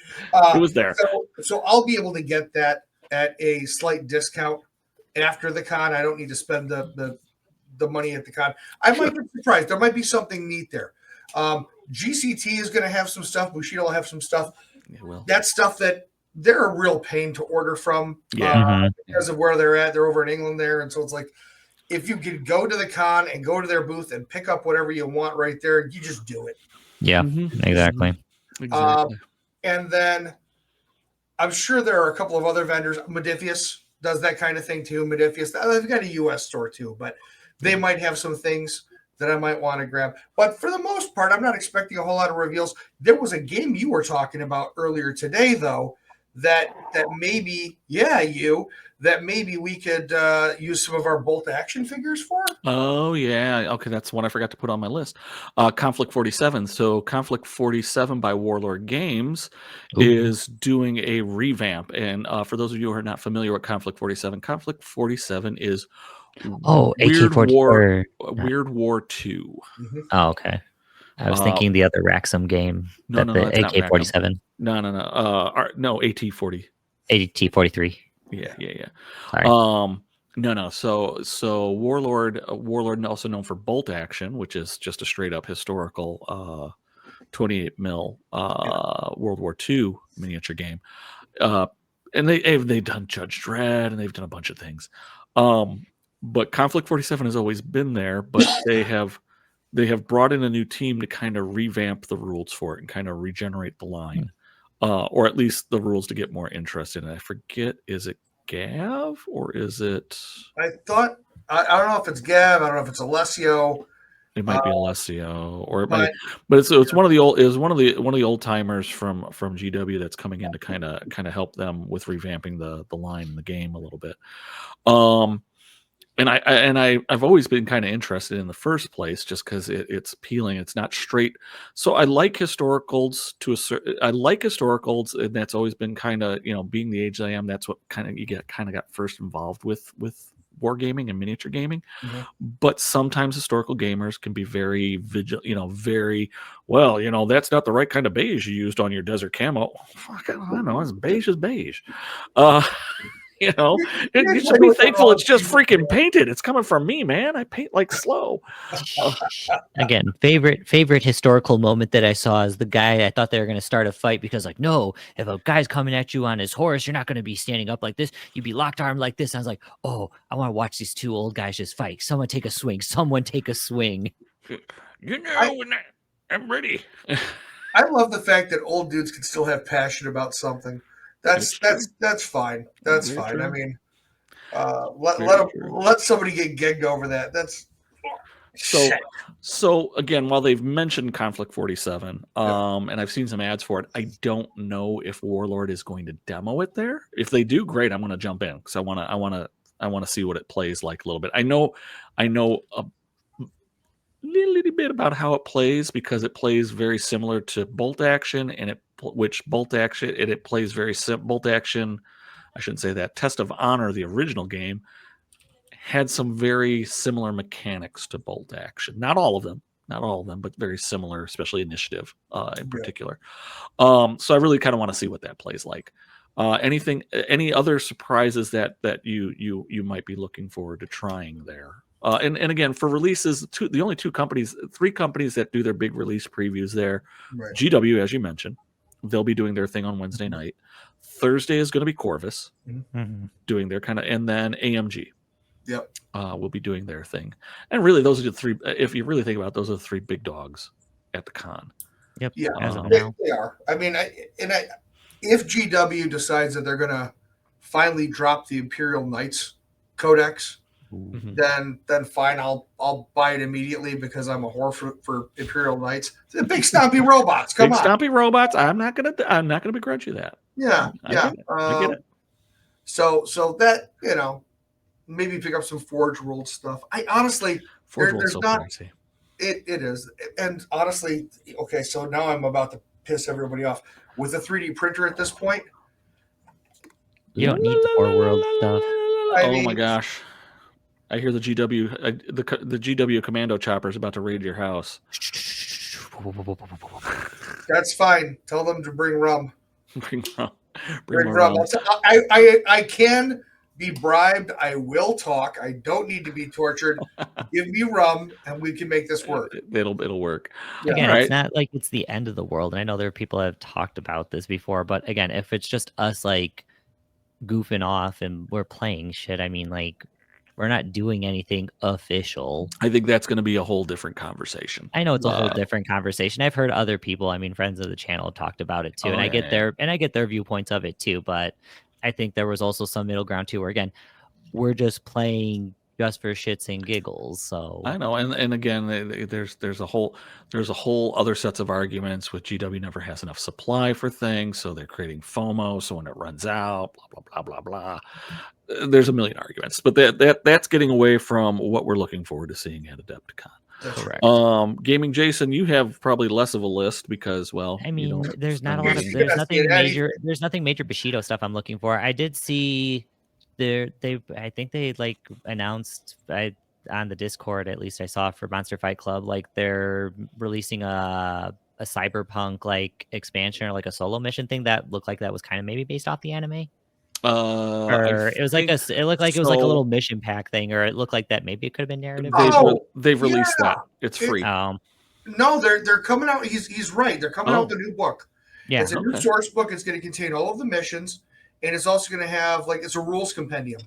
It was there. So I'll be able to get that at a slight discount after the con. I don't need to spend the money at the con. I might be surprised. There might be something neat there. GCT is going to have some stuff. Bushido will have some stuff. That's stuff that they're a real pain to order from because of where they're at. They're over in England there. And so it's like, if you could go to the con and go to their booth and pick up whatever you want right there, you just do it. Yeah, exactly. And then I'm sure there are a couple of other vendors. Modifius does that kind of thing too. Modifius, they've got a U.S. store too, but they might have some things that I might want to grab. But for the most part, I'm not expecting a whole lot of reveals. There was a game you were talking about earlier today, though, that maybe we could use some of our bolt action figures for. Oh yeah, okay, that's one I forgot to put on my list. Conflict 47. So Conflict 47 by Warlord Games is doing a revamp, and for those of you who are not familiar with Conflict 47 is Weird War 2. Oh, okay. I was thinking the other Wraxum game. The AK-47. No, AT-40. AT-43. Yeah. Sorry. No. So Warlord, also known for Bolt Action, which is just a straight up historical 28 mil World War II miniature game. And they've done Judge Dredd, and they've done a bunch of things. But Conflict 47 has always been there, but they have brought in a new team to kind of revamp the rules for it and kind of regenerate the line, or at least the rules to get more interest in it. I forget, is it Gav or is it? I don't know if it's Gav. I don't know if it's Alessio. It might be Alessio, or it might, but it's one of the old timers from GW that's coming in to kind of help them with revamping the line in the game a little bit. And I've always been kind of interested in the first place, just because it's appealing. It's not straight. So I like historicals and that's always been kind of, being the age I am. That's what got first involved with wargaming and miniature gaming. But sometimes historical gamers can be very vigilant, very well. That's not the right kind of beige you used on your desert camo. Fuck, I don't know. It's beige is beige. You should be thankful it's just freaking painted. It's coming from me, man. I paint like slow. Again, favorite historical moment that I saw is the guy. I thought they were going to start a fight because, no, if a guy's coming at you on his horse, you're not going to be standing up like this. You'd be locked armed like this. And I was like, oh, I want to watch these two old guys just fight. Someone take a swing. I'm ready. I love the fact that old dudes can still have passion about something. That's fine. That's fine. True. I mean, let somebody get gigged over that. That's so again, while they've mentioned Conflict 47, and I've seen some ads for it, I don't know if Warlord is going to demo it there. If they do, great. I'm going to jump in because I want to see what it plays like a little bit. I know a little bit about how it plays because it plays very similar to Bolt Action, and Bolt Action, I shouldn't say that. Test of Honor, the original game, had some very similar mechanics to Bolt Action. Not all of them, but very similar, especially Initiative in particular. So I really kind of want to see what that plays like. Any other surprises that you might be looking forward to trying there? And again, for releases, three companies that do their big release previews there. Right. GW, as you mentioned, they'll be doing their thing on Wednesday night. Thursday is going to be Corvus doing their kind of, and then AMG. Yep. Will be doing their thing. And really, those are the three, if you really think about it, those are the three big dogs at the con. Yep. Yeah, they are. I mean, if GW decides that they're going to finally drop the Imperial Knights Codex, then fine, I'll buy it immediately because I'm a whore for Imperial Knights. The big stompy robots, come on. Stompy robots. I'm not gonna begrudge you that. Yeah, I get it. So that maybe pick up some Forge World stuff. I honestly, there's not. Pricey. It is, and honestly, okay. So now I'm about to piss everybody off with a 3D printer at this point. You don't need the Forge World stuff. My gosh. I hear the GW, the GW Commando chopper is about to raid your house. That's fine. Tell them to bring rum. Bring more rum. rum. I can be bribed. I will talk. I don't need to be tortured. Give me rum, and we can make this work. It'll work. Yeah. Again, All it's right. not like it's the end of the world. And I know there are people that have talked about this before, but again, if it's just us like goofing off and we're playing shit, I mean, like, we're not doing anything official. I think that's going to be a whole different conversation. I know it's a whole different conversation. I've heard other people, I mean, friends of the channel have talked about it too, and I get their viewpoints of it too. But I think there was also some middle ground too, where again, we're just playing just for shits and giggles. So I know, and again, there's a whole other sets of arguments with GW never has enough supply for things, so they're creating FOMO. So when it runs out, blah blah blah blah blah. There's a million arguments, but that's getting away from what we're looking forward to seeing at Adepticon. Correct. Gaming Jason, you have probably less of a list because, well, I mean, there's not a spend lot of any- there's nothing major. There's nothing major Bushido stuff I'm looking for. I did see I think they like announced on the Discord, at least I saw for Monster Fight Club, like they're releasing a cyberpunk like expansion or like a solo mission thing that looked like that was kind of maybe based off the anime. Or it was like it looked like it was like a little mission pack thing, or it looked like that maybe it could have been narrative. They've released that. It's free. No, they're coming out. He's right. They're coming out with a new book. Yeah, it's a new source book. It's going to contain all of the missions, and it's also going to have it's a rules compendium.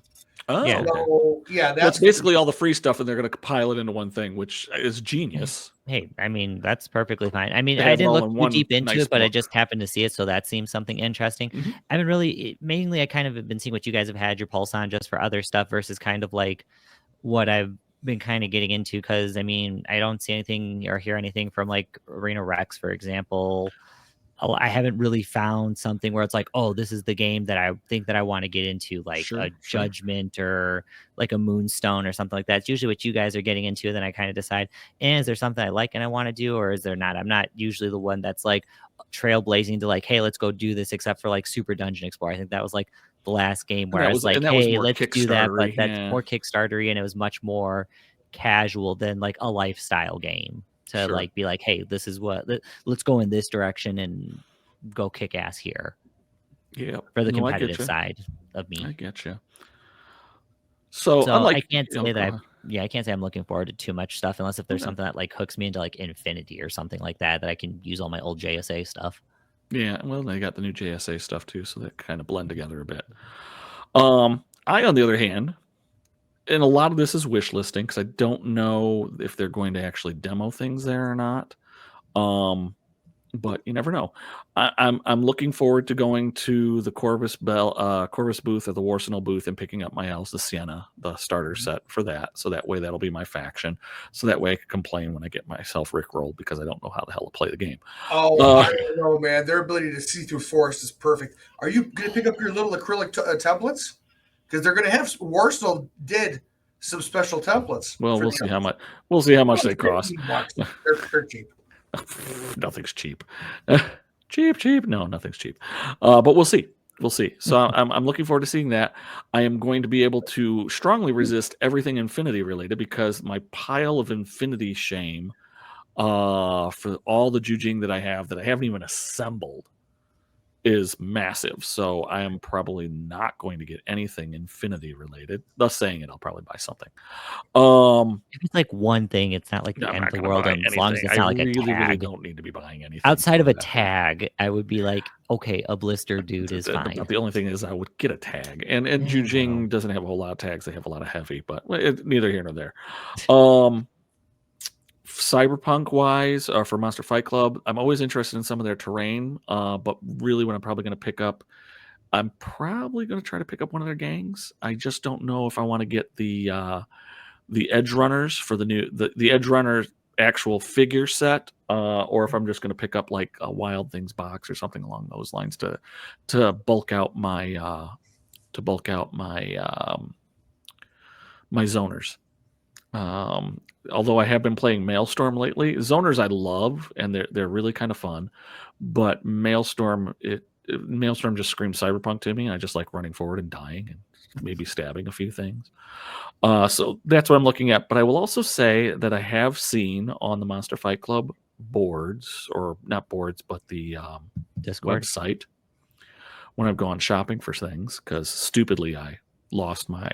Oh, yeah. So, yeah, that's basically all the free stuff, and they're going to compile it into one thing, which is genius. Hey, I mean, that's perfectly fine. I mean, I didn't look too deep into it, but I just happened to see it, so that seems something interesting. I mean, mainly, I kind of have been seeing what you guys have had your pulse on just for other stuff versus kind of like what I've been kind of getting into, because I mean, I don't see anything or hear anything from like Arena Rex, for example. I haven't really found something where it's like, oh, this is the game that I think that I want to get into, like Judgment or like a Moonstone or something like that. It's usually what you guys are getting into. Then I kind of decide, is there something I like and I want to do, or is there not? I'm not usually the one that's like trailblazing to like, hey, let's go do this, except for like Super Dungeon Explorer. I think that was like the last game where I was like, hey, let's do that, but that's more Kickstarter-y, and it was much more casual than like a lifestyle game. To like be like, hey, this is what let's go in this direction and go kick ass here. Yeah, for the competitive side of me. I get you. So I can't say that. I can't say I'm looking forward to too much stuff unless if there's something that like hooks me into like Infinity or something like that I can use all my old JSA stuff. Yeah, well, they got the new JSA stuff too, so they kind of blend together a bit. I, on the other hand. And a lot of this is wish listing because I don't know if they're going to actually demo things there or not. But you never know. I'm looking forward to going to the Corvus booth or the Warsenal booth and picking up my Alice the Sienna, the starter set for that. So that way that'll be my faction. So that way I can complain when I get myself rickrolled because I don't know how the hell to play the game. Oh, I don't know, man. Their ability to see through forest is perfect. Are you going to pick up your little acrylic templates? Because they're going to have Warsenal did some special templates. Well, we'll see how much. We'll see how much they cost. They're cheap. Nothing's cheap. cheap. No, nothing's cheap. But we'll see. We'll see. So I'm looking forward to seeing that. I am going to be able to strongly resist everything Infinity related because my pile of Infinity shame for all the GwtG that I haven't even assembled is massive. So I am probably not going to get anything Infinity related. Thus saying it, I'll probably buy something. If it's like one thing, it's not like the end of the world. And as long as it's not like a tag. I really don't need to be buying anything. Outside of a tag, I would be like, okay, a blister dude is fine. But the only thing is I would get a tag. And GwtG doesn't have a whole lot of tags. They have a lot of heavy, but neither here nor there. Cyberpunk wise, for Monster Fight Club, I'm always interested in some of their terrain. But really, what I'm probably going to pick up, I'm probably going to try to pick up one of their gangs. I just don't know if I want to get the Edge Runners for the Edge Runner actual figure set, or if I'm just going to pick up like a Wild Things box or something along those lines to bulk out my my zoners. Although I have been playing Maelstrom lately, zoners I love and they're really kind of fun, but Maelstrom just screams Cyberpunk to me. I just like running forward and dying and maybe stabbing a few things. So that's what I'm looking at. But I will also say that I have seen on the Monster Fight Club boards, or not boards, but the Discord website, when I've gone shopping for things, because stupidly I lost my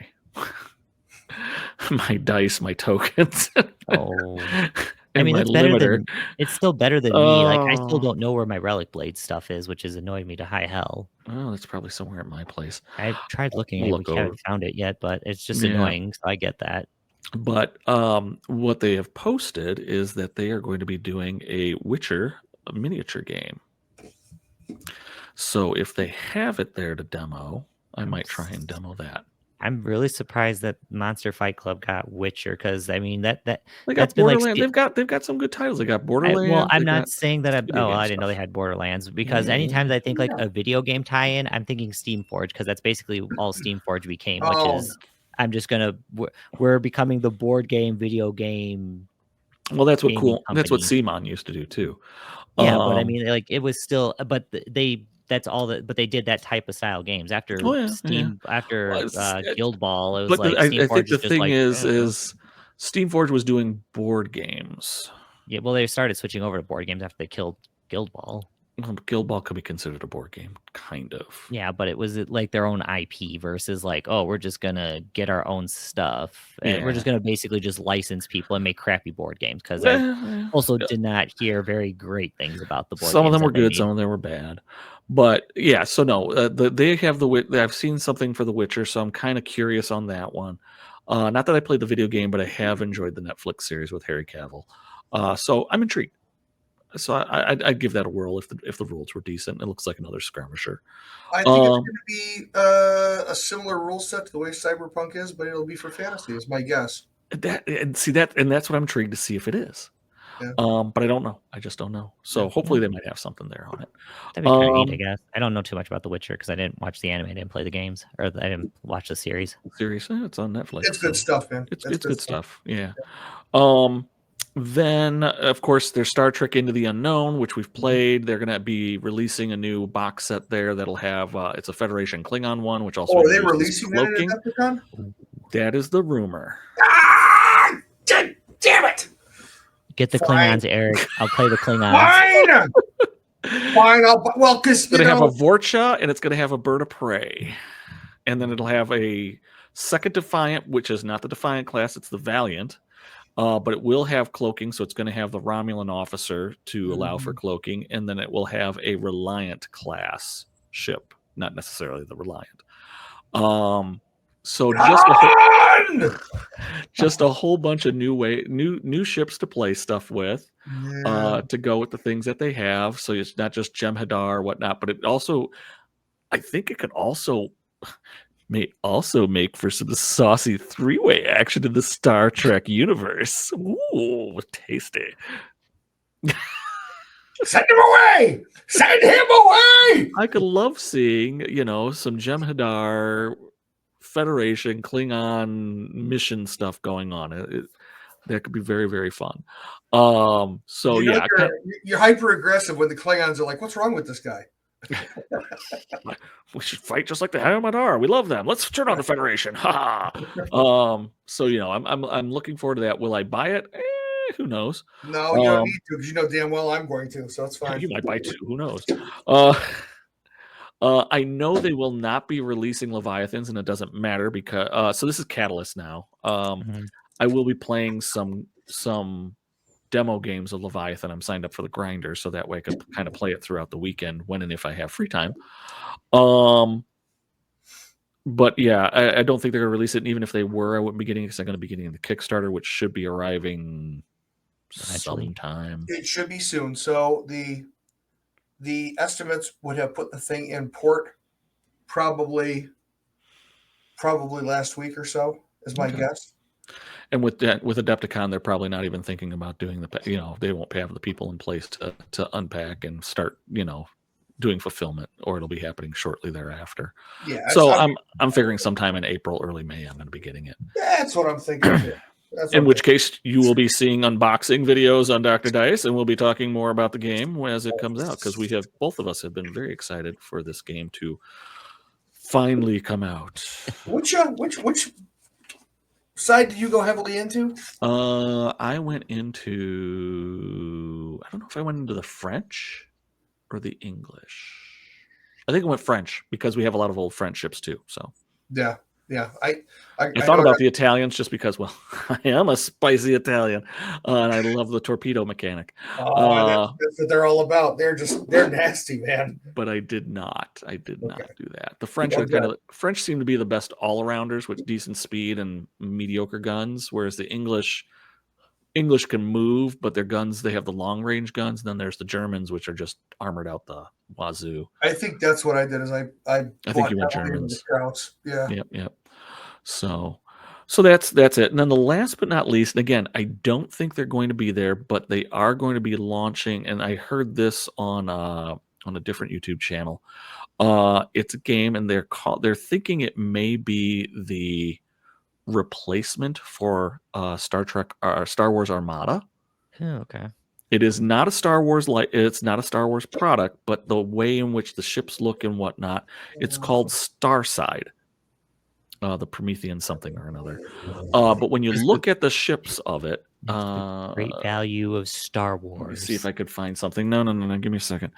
my dice, my tokens, Oh, I and mean, my it's better limiter. than it's still better than me. Like, I still Oh, don't know where my relic blade stuff is, which is annoying me to high hell. oh, that's probably somewhere at my place. I've tried looking We'll and we look over. haven't found it yet, but it's just Yeah. annoying. So I get that. But what they have posted is that they are going to be doing a Witcher miniature game. So if they have it there to demo, I might try and demo that. I'm really surprised that Monster Fight Club got Witcher because I mean that They got that's been like Borderlands. They've got some good titles. They got Borderlands. well, I'm they've not got saying that video game I didn't know they stuff. had Borderlands because anytime I think like a video game tie-in, I'm thinking Steamforge because that's basically all Steamforge became, which is I'm just gonna we're becoming the board game video game. Well, that's what gaming That's what company. CMON used to do too. Yeah, but I mean, like it was still, but that's all that. But they did that type of style games after Oh yeah, yeah. after Well, Guild Ball. It was but like I Steamforge think the is just thing like is Steamforge was doing board games. yeah. Well, they started switching over to board games after they killed Guild Ball. Guild Ball could be considered a board game, kind of. Yeah, but it was like their own IP versus like, oh, we're just gonna get our own stuff and we're just gonna basically just license people and make crappy board games because I also did not hear very great things about the board. Some of games them were that they good, made. some of them were bad. But yeah, so no, they have I've seen something for The Witcher, so I'm kind of curious on that one. Not that I played the video game, but I have enjoyed the Netflix series with Harry Cavill. So I'm intrigued. So I'd give that a whirl if the rules were decent. It looks like another skirmisher. I think it's going to be a similar rule set to the way Cyberpunk is, but it'll be for fantasy, is my guess. That's what I'm intrigued to see if it is. Yeah. But I don't know. I just don't know. So hopefully they might have something there on it. That'd be kind of neat, I guess. I don't know too much about The Witcher because I didn't watch the anime, I didn't play the games, or I didn't watch the series. It's on Netflix. It's good stuff, man. It's good stuff. Yeah. Then of course there's Star Trek Into the Unknown, which we've played. They're gonna be releasing a new box set there that'll have it's a Federation Klingon one, which also are they releasing cloaking. that at Adepticon? That is the rumor. Ah, damn it! Get the Klingons, Eric. I'll play the Klingons. Fine. Because it's gonna have a Vorcha and it's gonna have a Bird of Prey, and then it'll have a second Defiant, which is not the Defiant class; it's the Valiant. But it will have cloaking, so it's going to have the Romulan officer to allow for cloaking, and then it will have a Reliant class ship, not necessarily the Reliant. So just a whole bunch of new ships to play stuff with, to go with the things that they have. So it's not just Jem'Hadar or whatnot, but it also, I think it could also may also make for some saucy three-way action in the Star Trek universe. Ooh, tasty. Send him away! Send him away! I could love seeing, some Jem'Hadar Federation Klingon mission stuff going on. That could be very, very fun. So you're hyper aggressive when the Klingons are like, "What's wrong with this guy?" We should fight just like the Hamadar. We love them. Let's turn on the Federation. Ha! So I'm looking forward to that. Will I buy it? Who knows? No, you don't need to because you know damn well I'm going to. So it's fine. You might buy two. Who knows? I know they will not be releasing Leviathans, and it doesn't matter because so this is Catalyst now. I will be playing some demo games of Leviathan. I'm signed up for the grinder, so that way I can kind of play it throughout the weekend when and if I have free time. But yeah, I don't think they're going to release it. And even if they were, I wouldn't be getting it because I'm going to be getting the Kickstarter, which should be arriving sometime. It should be soon. So the estimates would have put the thing in port probably last week or so, is my guess. And with Adepticon, they're probably not even thinking about doing they won't have the people in place to unpack and start, doing fulfillment, or it'll be happening shortly thereafter. Yeah. So I'm figuring sometime in April, early May, I'm going to be getting it. That's what I'm thinking. In which case, you will be seeing unboxing videos on Dr. Dice, and we'll be talking more about the game as it comes out, because both of us have been very excited for this game to finally come out. Which side did you go heavily into? I went into, I don't know if I went into the French or the English. I think it went French because we have a lot of old French ships too. So Yeah. I thought know about that. the Italians just because, well, I am a spicy Italian, and I love the torpedo mechanic. That's what they're all about. They're nasty, man. But I did not. I did not Okay. do that. The French Well, are kind of French seem to be the best all-arounders with decent speed and mediocre guns, whereas the English can move, but their guns, they have the long-range guns. And then there's the Germans, which are just armored out the wazoo. I think that's what I did. Is I think you went heavily into the Germans. scouts. Yeah. Yep. So that's it. And then the last but not least, and again, I don't think they're going to be there, but they are going to be launching. And I heard this on a different YouTube channel. It's a game, and they're thinking it may be the replacement for Star Wars Armada. Oh, okay. It is not a Star Wars it's not a Star Wars product, but the way in which the ships look and whatnot, it's called Starside. The Promethean something or another. But when you look at the ships of it, great value of Star Wars. Let me see if I could find something. No. Give me a second.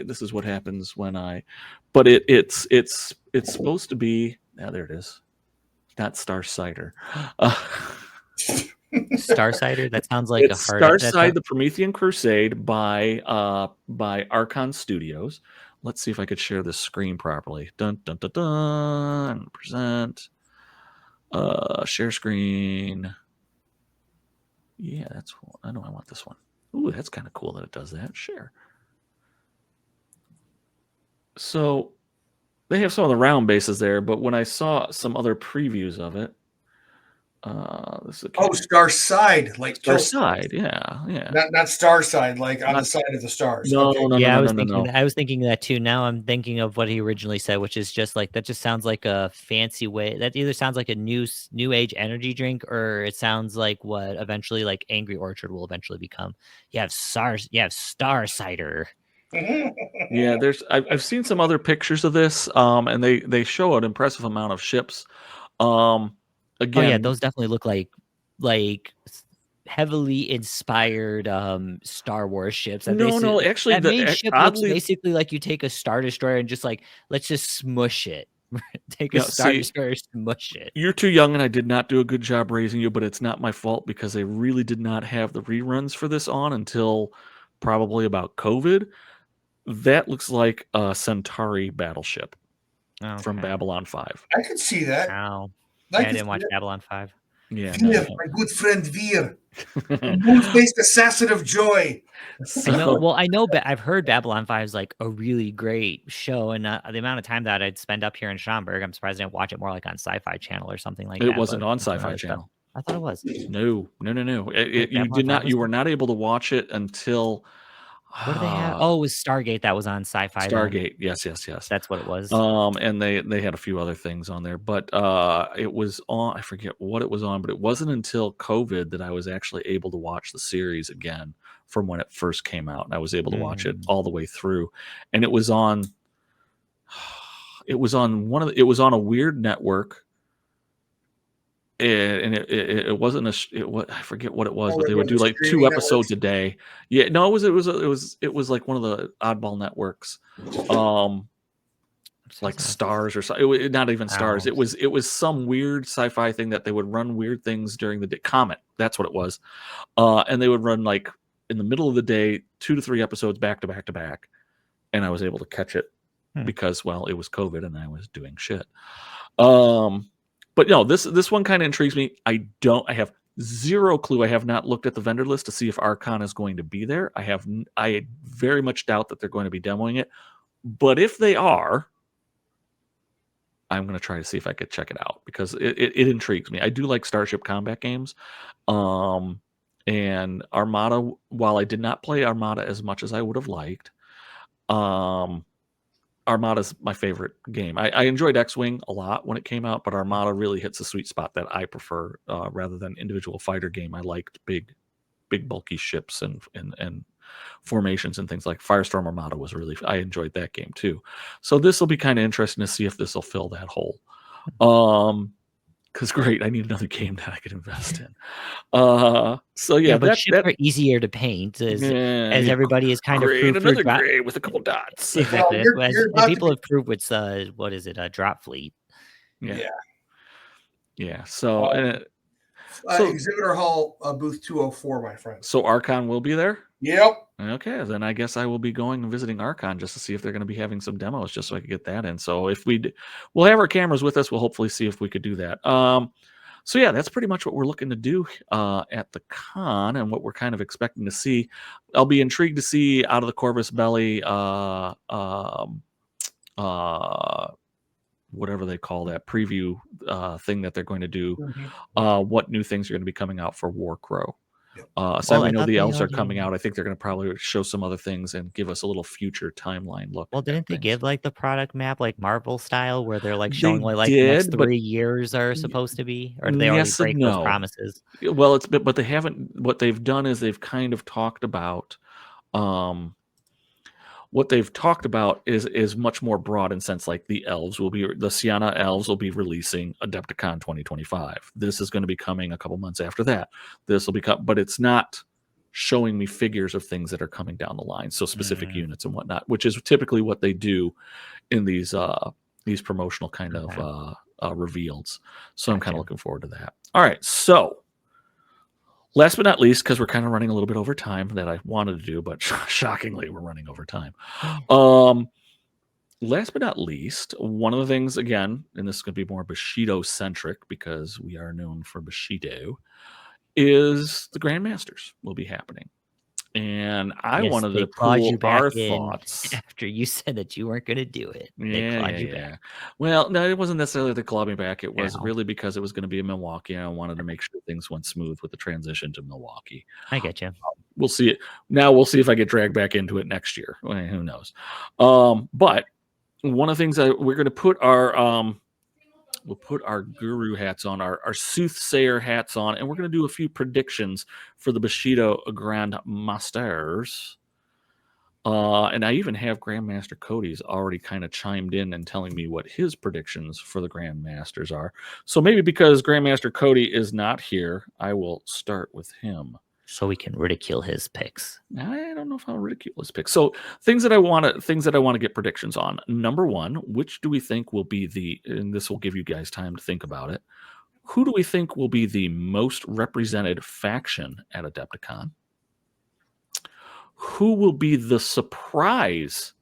This is what happens when but it's supposed to be. Now there it is. Not Starsider. Starsider. That sounds like it's Starside, the Promethean Crusade by Archon Studios. Let's see if I could share this screen properly. Dun dun dun dun. Present. Share screen. Yeah, I know I want this one. Ooh, that's kind of cool that it does that. Share. So they have some of the round bases there, but when I saw some other previews of it, Starside, like Starside, yeah. Not Starside, like on the side of the stars. No, okay. no, yeah, no, I was thinking that too. Now I'm thinking of what he originally said, which is just like that. Just sounds like a fancy way. That either sounds like a new age energy drink, or it sounds like what eventually like Angry Orchard will eventually become. You have Star Cider. Yeah, I've seen some other pictures of this, and they show an impressive amount of ships. Again, oh yeah, those definitely look like heavily inspired Star Wars ships. No, actually, that main ship looks basically like you take a Star Destroyer and just like let's just smush it. Take a Star Destroyer, smush it. You're too young, and I did not do a good job raising you, but it's not my fault because they really did not have the reruns for this on until probably about COVID. That looks like a Centauri battleship from Babylon 5. I could see that. Wow. I didn't watch Babylon 5. Yeah, Veer, my good friend Veer, moon-faced assassin of joy. I know, but I've heard Babylon 5 is like a really great show, and the amount of time that I'd spend up here in Schaumburg, I'm surprised I didn't watch it more like on Sci-Fi Channel or something like that. It wasn't on Sci-Fi Channel. I thought it was. No. You were not able to watch it until. What do they have? Oh, it was Stargate that was on Sci-Fi. Stargate, yes. That's what it was. And they had a few other things on there, but it was on. I forget what it was on, but it wasn't until COVID that I was actually able to watch the series again from when it first came out, and I was able to watch it all the way through. And it was on. It was on a weird network. And it wasn't I forget what it was, but they would do like 2 episodes a day. Yeah, no, it was like one of the oddball networks, like Stars or something. Not even Stars. It was some weird sci-fi thing that they would run weird things during the day. Comet, that's what it was. And they would run like in the middle of the day 2 to 3 episodes back to back to back, and I was able to catch it because, well, it was COVID and I was doing shit. But no, this one kind of intrigues me. I have zero clue. I have not looked at the vendor list to see if Archon is going to be there. I very much doubt that they're going to be demoing it. But if they are, I'm going to try to see if I could check it out because it intrigues me. I do like Starship combat games. And Armada, while I did not play Armada as much as I would have liked, Armada's my favorite game. I enjoyed X-Wing a lot when it came out, but Armada really hits a sweet spot that I prefer rather than individual fighter game. I liked big bulky ships and formations and things like Firestorm Armada I enjoyed that game too. So this will be kind of interesting to see if this will fill that hole. because great, I need another game that I could invest in. So yeah, but ships that are easier to paint as yeah, everybody is kind of great, proved through another gray with a couple dots. exactly. Well, you're And about people to have proved with what is it, a drop fleet. Yeah. So Exhibitor Hall, booth 204, my friend. so Archon will be there. Yep. Okay, then I guess I will be going and visiting Archon just to see if they're going to be having some demos, just so I can get that in. So if we'll have our cameras with us, we'll hopefully see if we could do that. So yeah, that's pretty much what we're looking to do at the con and what we're kind of expecting to see. I'll be intrigued to see out of the Corvus Belly, whatever they call that preview thing that they're going to do. What new things are going to be coming out for Warcrow. So we know the elves are coming out. I think they're going to probably show some other things and give us a little future timeline look. Well, didn't they give like the product map like Marvel style where they're like They showing what like the next did, 3 years are supposed to be, or do they already yes and break those no. promises? Well, but they haven't. What they've done is they've kind of talked about. What they've talked about is much more broad in sense. Like the Sienna elves will be releasing Adepticon 2025. This is going to be coming a couple months after that. This will be but it's not showing me figures of things that are coming down the line. So specific units and whatnot, which is typically what they do in these promotional kind of reveals. So I'm kind of looking forward to that. All right, so. Last but not least, because we're kind of running a little bit over time that I wanted to do, but shockingly, we're running over time. Last but not least, one of the things, again, and this is going to be more Bushido-centric because we are known for Bushido, is the Grand Masters will be happening. And I wanted to pool our thoughts. After you said that you weren't going to do it. Yeah. Well, no, it wasn't necessarily the claw me back. It was really because it was going to be in Milwaukee. And I wanted to make sure things went smooth with the transition to Milwaukee. I get you. We'll see it. Now we'll see if I get dragged back into it next year. Well, who knows? But one of the things that we're going to put we'll put our guru hats on, our soothsayer hats on, and we're going to do a few predictions for the Bushido Grand Masters. And I even have Grandmaster Cody's already kind of chimed in and telling me what his predictions for the Grand Masters are. So maybe because Grandmaster Cody is not here, I will start with him. So we can ridicule his picks. I don't know if I'll ridicule his picks. So things that I want to get predictions on. Number one, which do we think will be and this will give you guys time to think about it. Who do we think will be the most represented faction at Adepticon? Who will be the surprise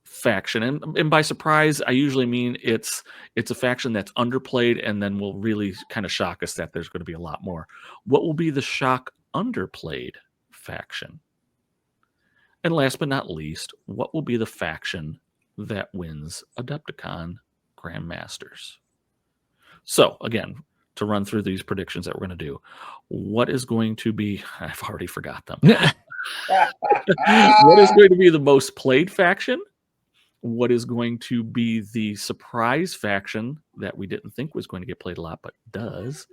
faction? And by surprise, I usually mean it's a faction that's underplayed and then will really kind of shock us that there's going to be a lot more. What will be the shock underplayed faction? And last but not least, what will be the faction that wins Adepticon Grand Masters? So again, to run through these predictions that we're going to do, what is going to be, I've already forgot them. What is going to be the most played faction? What is going to be the surprise faction that we didn't think was going to get played a lot, but does?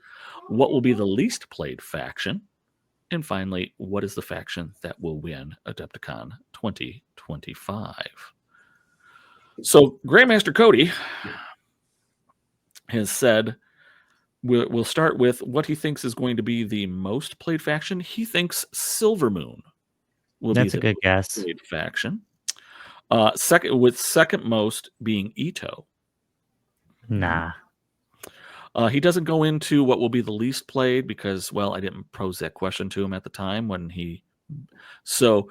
What will be the least played faction? And finally, what is the faction that will win Adepticon 2025? So Grandmaster Cody has said, we'll start with what he thinks is going to be the most played faction. He thinks Silver Moon will be the good guess. played faction. Second most being Ito. Nah. He doesn't go into what will be the least played because, well, I didn't pose that question to him at the time when he so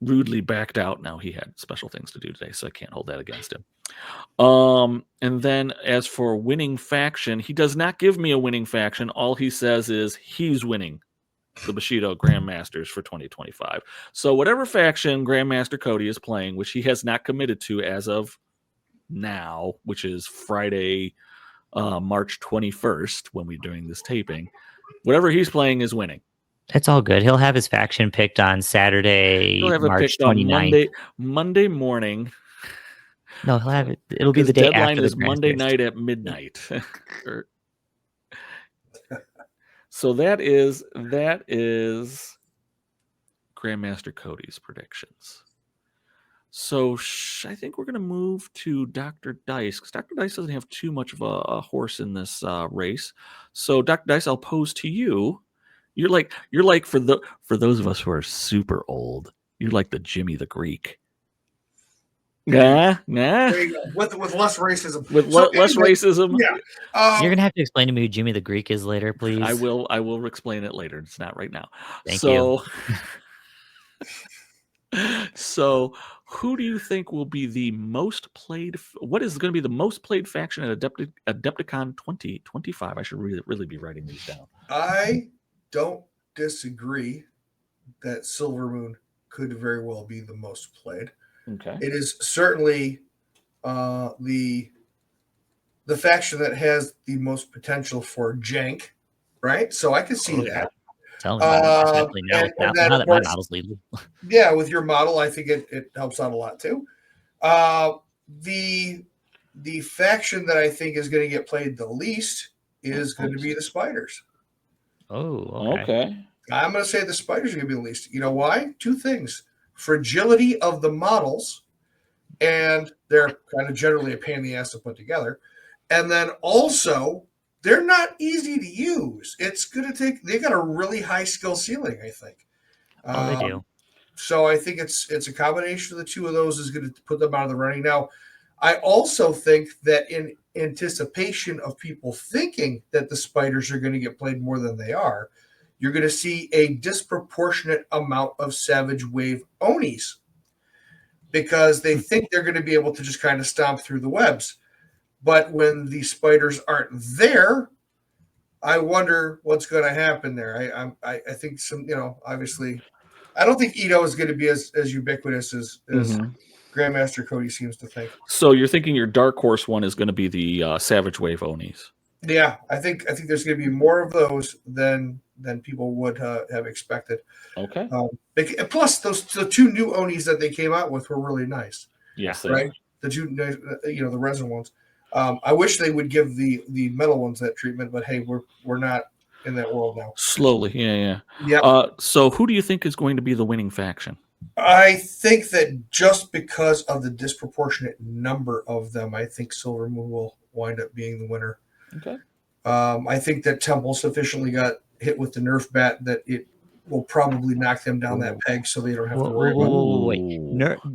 rudely backed out. Now he had special things to do today, so I can't hold that against him. And then as for winning faction, he does not give me a winning faction. All he says is he's winning the Bushido Grand Masters for 2025. So whatever faction Grandmaster Cody is playing, which he has not committed to as of now, which is Friday, March 21st, when we're doing this taping, whatever he's playing is winning. It's all good. He'll have his faction picked on Saturday, He'll have March it picked on 29th. Monday morning. No, he'll have it. It'll be the day deadline after is the Grand Monday Masters. night at midnight. So that is Grandmaster Cody's predictions. So I think we're going to move to Dr. Dice because Dr. Dice doesn't have too much of a horse in this race. So Dr. Dice, I'll pose to you. You're like for those of us who are super old, you're like the Jimmy the Greek. Nah. There you go. With less racism. With less racism. Yeah. You're gonna have to explain to me who Jimmy the Greek is later, please. I will explain it later. It's not right now. Thank you. So who do you think will be the most played? What is going to be the most played faction at Adepticon 2025? I should really be writing these down. I don't disagree that Silver Moon could very well be the most played. Okay. It is certainly the faction that has the most potential for jank, right? So I can see that. Tell me about it, now that my model's legal. Yeah, with your model, I think it helps out a lot too. The faction that I think is going to get played the least is going to be the Spiders. Oh, okay. I'm going to say the Spiders are going to be the least. You know why? Two things. Fragility of the models, and they're kind of generally a pain in the ass to put together. And then also, they're not easy to use. It's going to they got a really high skill ceiling, I think. They do. So I think it's a combination of the two of those is going to put them out of the running. Now, I also think that in anticipation of people thinking that the Spiders are going to get played more than they are, you're going to see a disproportionate amount of Savage Wave Onis because they think they're going to be able to just kind of stomp through the webs. But when the Spiders aren't there, I wonder what's going to happen there. I think some, obviously, I don't think Ito is going to be as ubiquitous as Grandmaster Cody seems to think. So you're thinking your dark horse one is going to be the Savage Wave Onis. Yeah, I think there's going to be more of those than people would have expected. Okay. Plus, the two new Onis that they came out with were really nice. Yes, right. The two, the resin ones. I wish they would give the metal ones that treatment, but hey, we're not in that world now. Slowly, yeah. So who do you think is going to be the winning faction? I think that just because of the disproportionate number of them, I think Silver Moon will wind up being the winner. Okay. I think that Temple sufficiently got hit with the Nerf bat that it will probably knock them down that peg so they don't have to worry about it. Wait.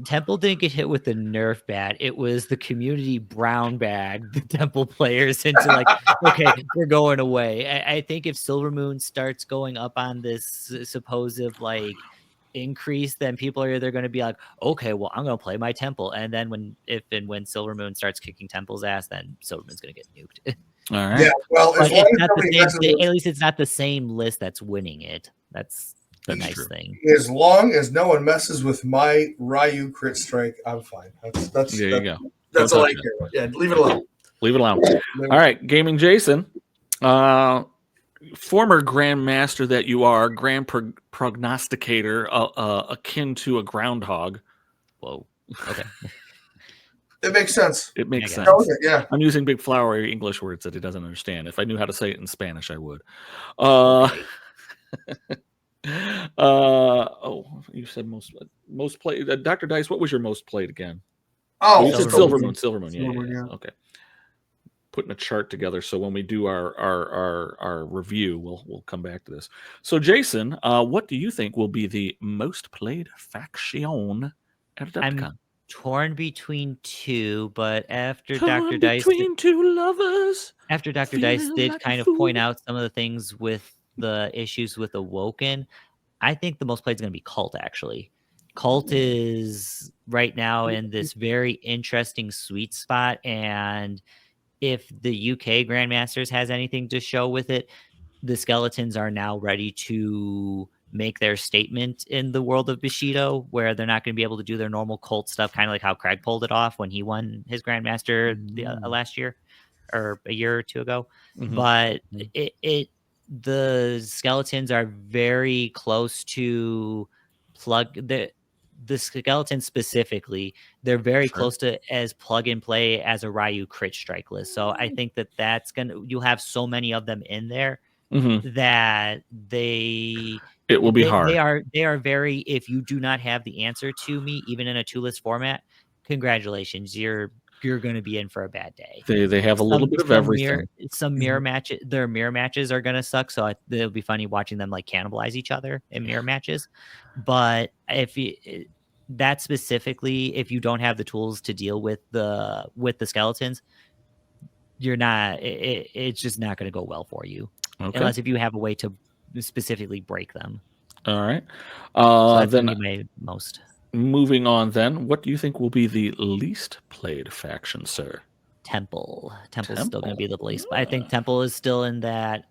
Temple didn't get hit with the Nerf bat. It was the community brown bag the Temple players into like, okay, we're going away. I think if Silver Moon starts going up on this supposed like increase, then people are either going to be like, okay, well, I'm going to play my Temple. And then when Silver Moon starts kicking Temple's ass, then Silver Moon's going to get nuked. All right. Yeah, well, at least it's not the same list that's winning it. That's the nice thing. As long as no one messes with my Ryu crit strike, I'm fine. That's there you go. That's all I care about. Yeah, leave it alone. Leave it alone. All right, Gaming Jason, former Grandmaster that you are, Grand Prognosticator, akin to a groundhog. Whoa. Okay. It makes sense. It makes sense. Yeah. I'm using big flowery English words that he doesn't understand. If I knew how to say it in Spanish, I would. You said most played. Dr. Dice, what was your most played again? Oh, you said Silver Moon. Yeah. Okay. Putting a chart together so when we do our review, we'll come back to this. So, Jason, what do you think will be the most played faction at Adepticon? Torn between two, but after Dr. Dice did kind of point out some of the things with the issues with Awoken, I think the most played is going to be Cult, actually. Cult is right now in this very interesting sweet spot, and if the UK Grandmasters has anything to show with it, the Skeletons are now ready to make their statement in the world of Bushido, where they're not going to be able to do their normal Cult stuff, kind of like how Craig pulled it off when he won his Grandmaster last year or a year or two ago. But the Skeletons are very close to the Skeletons specifically. They're very close to as plug and play as a Ryu crit strike list. So I think you'll have so many of them in there that It will be hard. They are very. If you do not have the answer to me, even in a 2-list format, congratulations, you're going to be in for a bad day. They have a little bit of everything. Some mirror matches. Their mirror matches are going to suck. So it'll be funny watching them like cannibalize each other in mirror matches. But if you that specifically, if you don't have the tools to deal with the skeletons, you're not. It's just not going to go well for you, unless if you have a way to specifically break them. All right. So that's then my most. Moving on, then, what do you think will be the least played faction, sir? Temple. Temple's still going to be the least. But I think Temple is still in that.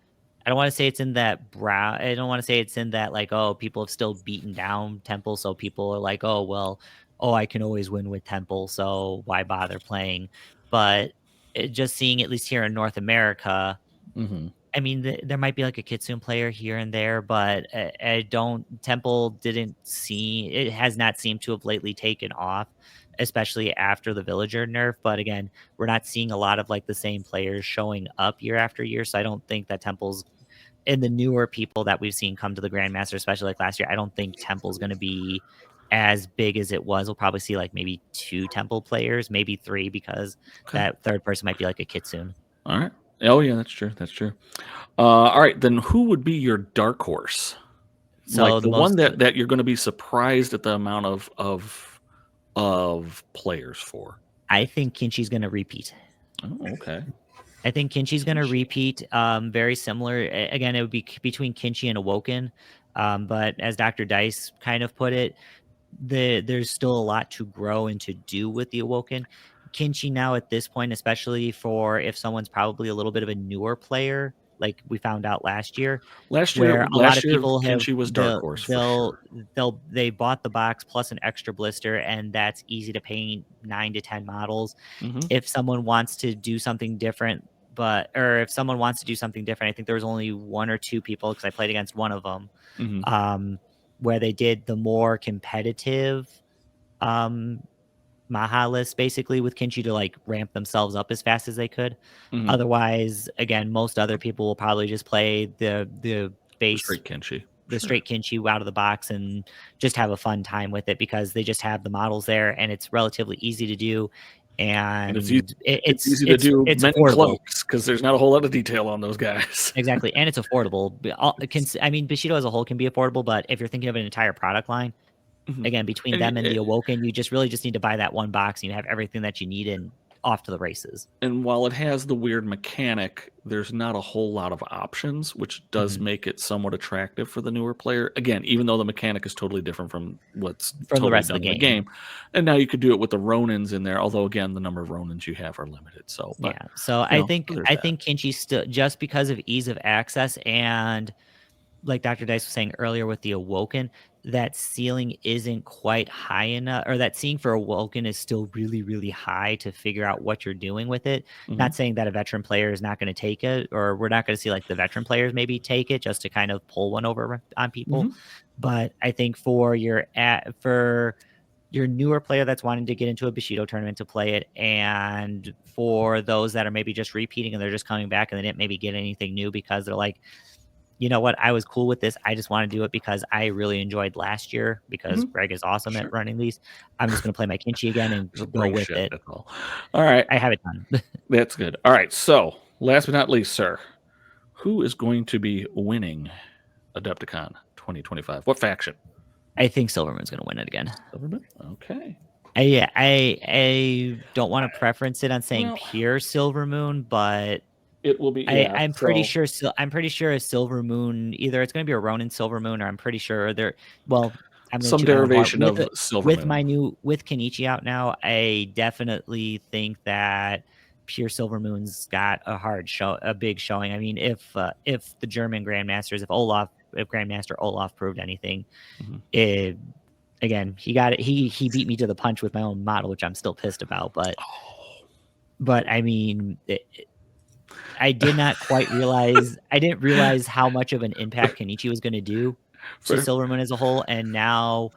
I don't want to say it's in that brow. I don't want to say it's in that like, oh, people have still beaten down Temple, so people are like, oh well, I can always win with Temple, so why bother playing? But just seeing at least here in North America. I mean, there might be like a Kitsune player here and there, but I don't. Temple didn't see. It has not seemed to have lately taken off, especially after the Villager nerf. But again, we're not seeing a lot of like the same players showing up year after year. So I don't think that Temple's in the newer people that we've seen come to the Grandmaster, especially like last year. I don't think Temple's going to be as big as it was. We'll probably see like maybe 2 Temple players, maybe 3, because that third person might be like a Kitsune. All right. Oh yeah, that's true. That's true. All right, then who would be your dark horse? So like the one that you're going to be surprised at the amount of players for? I think Kinchi's going to repeat. Oh, okay. I think Kinchi's going to repeat. Very similar. Again, it would be between Kinchi and Awoken. But as Dr. Dice kind of put it, there's still a lot to grow and to do with the Awoken. Kinchi now at this point, especially for if someone's probably a little bit of a newer player, like we found out last year, where a lot of people have Kinchi was dark horse. They bought the box plus an extra blister, and that's easy to paint 9 to 10 models. If someone wants to do something different, I think there was only 1 or 2 people, because I played against one of them, where they did the more competitive Maha list basically with Kinchi to like ramp themselves up as fast as they could. Otherwise, again, most other people will probably just play the base straight Kinchi. Straight Kinchi out of the box and just have a fun time with it, because they just have the models there and it's relatively easy to do. And it's easy to do many cloaks, because there's not a whole lot of detail on those guys. Exactly. And it's affordable. I mean, Bushido as a whole can be affordable, but if you're thinking of an entire product line, again, between them and the Awoken, you just need to buy that one box and you have everything that you need and off to the races. And while it has the weird mechanic, there's not a whole lot of options, which does make it somewhat attractive for the newer player. Again, even though the mechanic is totally different from what's totally the rest done of the game. And now you could do it with the Ronins in there, although again, the number of Ronins you have are limited. So I think Kinchi still, just because of ease of access, and like Dr. Dice was saying earlier with the Awoken, that ceiling isn't quite high enough, or that ceiling for Awoken is still really, really high to figure out what you're doing with it. Not saying that a veteran player is not going to take it, or we're not going to see like the veteran players maybe take it just to kind of pull one over on people. But I think for your newer player that's wanting to get into a Bushido tournament to play it, and for those that are maybe just repeating and they're just coming back and they didn't maybe get anything new because they're like, you know what, I was cool with this, I just want to do it because I really enjoyed last year, because Greg is awesome at running these. I'm just going to play my Kinchi again and go with it. All right. I have it done. That's good. All right. So last but not least, sir, who is going to be winning Adepticon 2025? What faction? I think Silvermoon's going to win it again. Silvermoon? Okay. I don't want to preference it on saying pure Silvermoon, but it will be. I'm pretty sure a Silver Moon, either it's going to be a Ronin Silver Moon, or I'm pretty sure I'm some derivation of Silver Moon. With Kenichi out now, I definitely think that pure Silver Moon's got a big showing. I mean, if the German Grandmasters, if Grandmaster Olaf proved anything, again, he got it. He beat me to the punch with my own model, which I'm still pissed about. But I mean, I did not quite realize. I didn't realize how much of an impact Kenichi was going to do to Silvermoon as a whole. And now,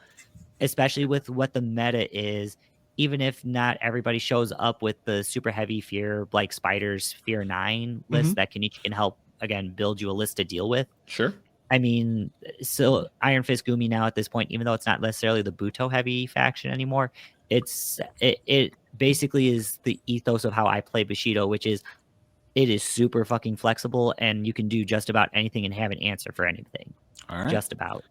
especially with what the meta is, even if not everybody shows up with the super heavy fear, like Spider's Fear 9 list, that Kenichi can help again build you a list to deal with. Sure. I mean, so Iron Fist Gumi now at this point, even though it's not necessarily the Buto heavy faction anymore, it basically is the ethos of how I play Bushido, which is it is super fucking flexible and you can do just about anything and have an answer for anything. All right. Just about.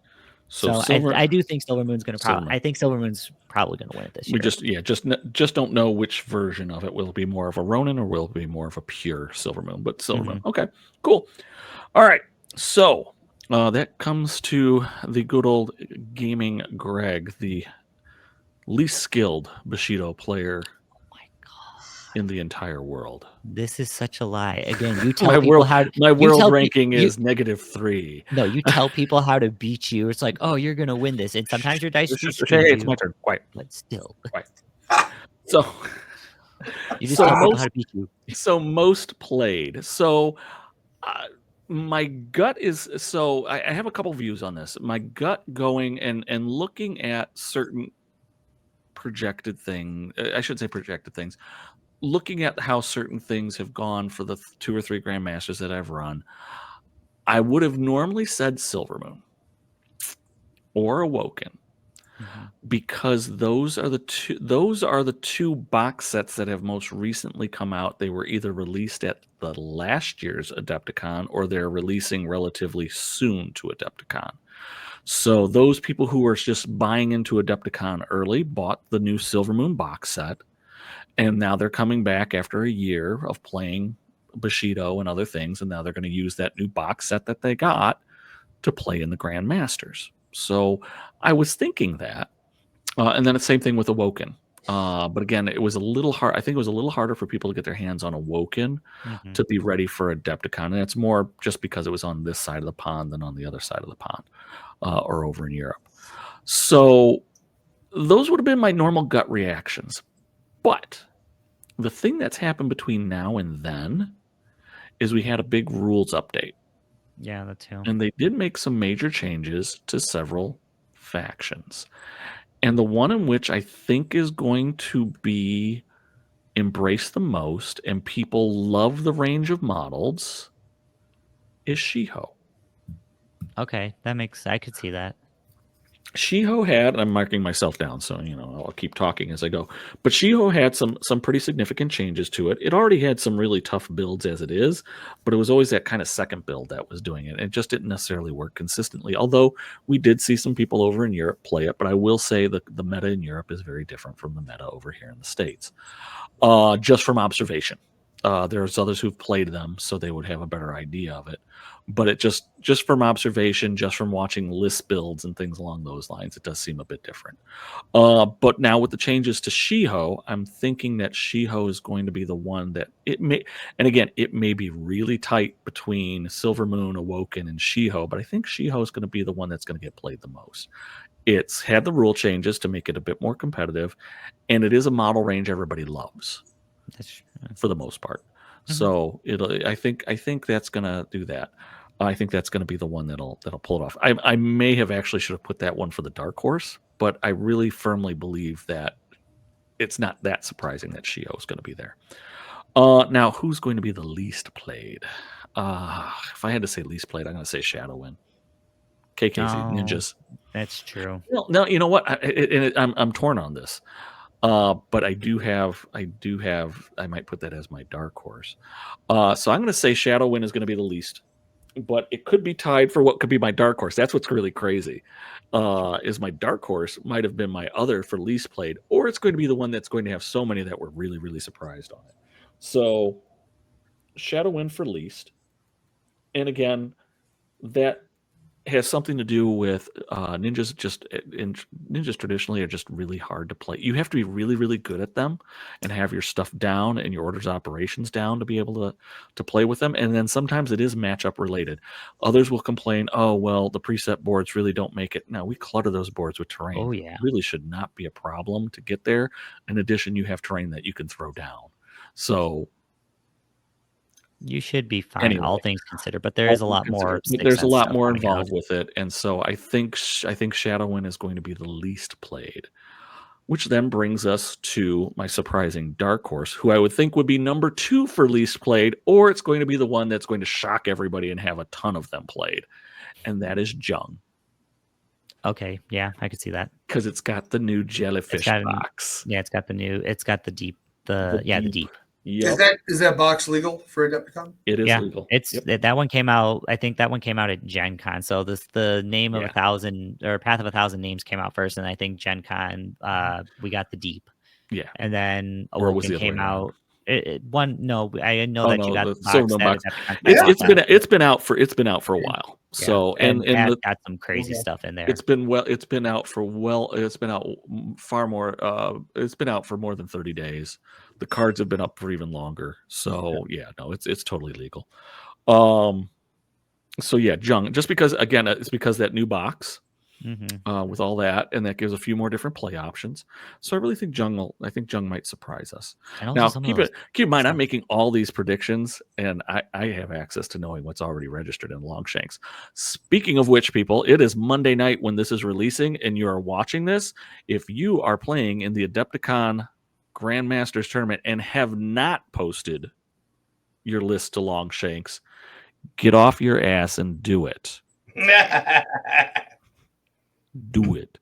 So I do think Silver Moon's going to I think Silver Moon's probably going to win it this year. Just don't know which version of it. Will it be more of a Ronin or will it be more of a pure Silver Moon? But Silver Moon. Okay, cool. All right. So that comes to the good old gaming Greg, the least skilled Bushido player in the entire world. This is such a lie. Again, you tell people my world ranking is -3. No, you tell people how to beat you. It's like, oh, you're gonna win this, and sometimes your dice do screw It's my turn. Quiet. But still, quiet. So you just tell people how to beat you. So most played. So my gut is I have a couple views on this. My gut going and looking at certain projected things. I should say projected things. Looking at how certain things have gone for the 2 or 3 Grand Masters that I've run, I would have normally said Silver Moon or Awoken, because those are the two box sets that have most recently come out. They were either released at the last year's Adepticon or they're releasing relatively soon to Adepticon. So those people who are just buying into Adepticon early bought the new Silver Moon box set. And now they're coming back after a year of playing Bushido and other things, and now they're going to use that new box set that they got to play in the Grand Masters. So I was thinking that. And then the same thing with Awoken. But again, it was a little hard. I think it was a little harder for people to get their hands on Awoken to be ready for Adepticon. And it's more just because it was on this side of the pond than on the other side of the pond or over in Europe. So those would have been my normal gut reactions. But the thing that's happened between now and then is we had a big rules update. Yeah, that too. And they did make some major changes to several factions. And the one in which I think is going to be embraced the most and people love the range of models is Shiho. Okay, I could see that. Shiho had, I'm marking myself down, so I'll keep talking as I go. But Shiho had some pretty significant changes to it. It already had some really tough builds as it is, but it was always that kind of second build that was doing it. It just didn't necessarily work consistently. Although we did see some people over in Europe play it, but I will say the meta in Europe is very different from the meta over here in the States. Just from observation. There's others who've played them, so they would have a better idea of it. But it just from observation, just from watching list builds and things along those lines, it does seem a bit different. But now with the changes to Shiho, I'm thinking that Shiho is going to be the one that it may, and again, it may be really tight between Silver Moon, Awoken, and Shiho, but I think Shiho is going to be the one that's going to get played the most. It's had the rule changes to make it a bit more competitive, and it is a model range everybody loves. That's true. For the most part. So I think that's gonna do that. I think that's gonna be the one that'll pull it off. I may have actually should have put that one for the dark horse, but I really firmly believe that it's not that surprising that Shio is going to be there. Now, who's going to be the least played? If I had to say least played, I'm going to say Shadowwind. KKZ Ninjas. That's true. No, you know what? I'm torn on this. But I might put that as my dark horse. So I'm going to say Shadowwind is going to be the least, but it could be tied for what could be my dark horse. That's what's really crazy. Is my dark horse might have been my other for least played, or it's going to be the one that's going to have so many that we're really, really surprised on it. So Shadowwind for least. And again, that has something to do with ninjas. Ninjas traditionally are just really hard to play. You have to be really, really good at them and have your stuff down and your orders operations down to be able to play with them. And then sometimes it is matchup related. Others will complain, oh, well, the preset boards really don't make it. No, we clutter those boards with terrain. Oh, yeah. It really should not be a problem to get there. In addition, you have terrain that you can throw down. So you should be fine, anyway, all things considered, but there is a lot more. There's a lot more involved with it, and so I think Shadowwind is going to be the least played, which then brings us to my surprising dark horse, who I would think would be number 2 for least played, or it's going to be the one that's going to shock everybody and have a ton of them played, and that is Jung. Okay, yeah, I could see that. Because it's got the new jellyfish box. Yeah, it's got the deep. The deep. Yep. Is that box legal for Adepticon? It is legal. It's that one came out. I think that one came out at Gen Con. So the name of 1,000 or Path of 1,000 Names came out first, and I think Gen Con we got the deep. Yeah, and then Awoken came out. I know that you got the Silver box. box. It's been out for a while. So and that got some crazy stuff in there. It's been out for more than 30 days. The cards have been up for even longer. So it's totally legal. So yeah, Jung, just because it's because that new box with all that, and that gives a few more different play options. So I really think Jung might surprise us. Now keep in mind, I'm making all these predictions, and I have access to knowing what's already registered in Longshanks. Speaking of which, people, it is Monday night when this is releasing, and you are watching this. If you are playing in the Adepticon Grand Masters tournament and have not posted your list to Longshanks, get off your ass and do it. Do it.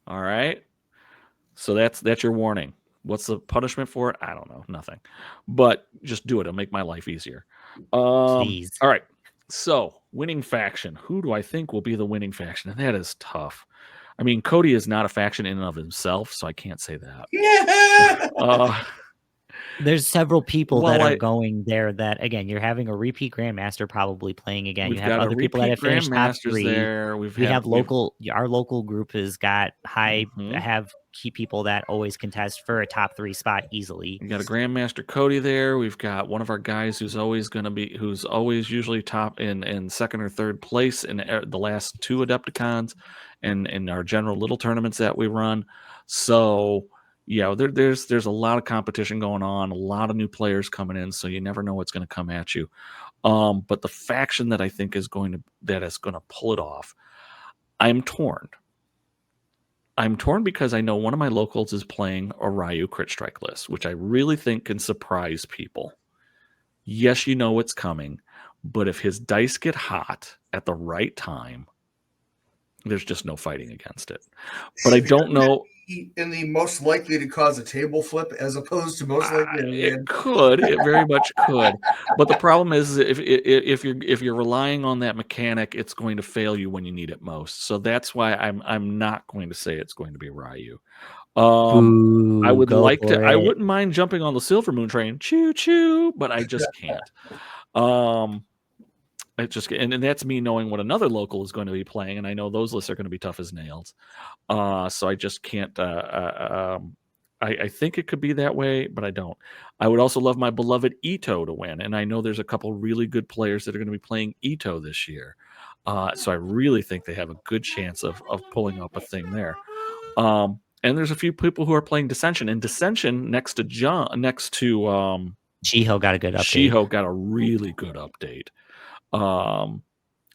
All right. So that's your warning. What's the punishment for it? I don't know. Nothing. But just do it. It'll make my life easier. Please. All right. So winning faction. Who do I think will be the winning faction? And that is tough. I mean, Cody is not a faction in and of himself, so I can't say that. There's several people that are going there that, again, you're having a repeat Grandmaster probably playing again. You have other people that have finished top 3. There. Our local group has got have key people that always contest for a top 3 spot easily. We got a Grandmaster Cody there. We've got one of our guys who's always usually top in second or third place in the last 2 Adepticons and in our general little tournaments that we run. So yeah, there's a lot of competition going on, a lot of new players coming in, so you never know what's going to come at you. But the faction that I think is going to pull it off, I'm torn. I'm torn because I know one of my locals is playing a Ryu Crit Strike list, which I really think can surprise people. Yes, you know what's coming, but if his dice get hot at the right time, there's just no fighting against it. But I don't know. In the most likely to cause a table flip as opposed to most likely to win. It very much could. But the problem is if you're relying on that mechanic, it's going to fail you when you need it most. So that's why I'm not going to say it's going to be Ryu. I wouldn't mind jumping on the Silver Moon train, choo choo, but I just can't. And that's me knowing what another local is going to be playing, and I know those lists are going to be tough as nails. So I just can't. I think it could be that way, but I don't. I would also love my beloved Ito to win, and I know there's a couple really good players that are going to be playing Ito this year. So I really think they have a good chance of pulling up a thing there. And there's a few people who are playing Dissension, and Dissension next to Shiho got a good update. Shiho got a really good update. Now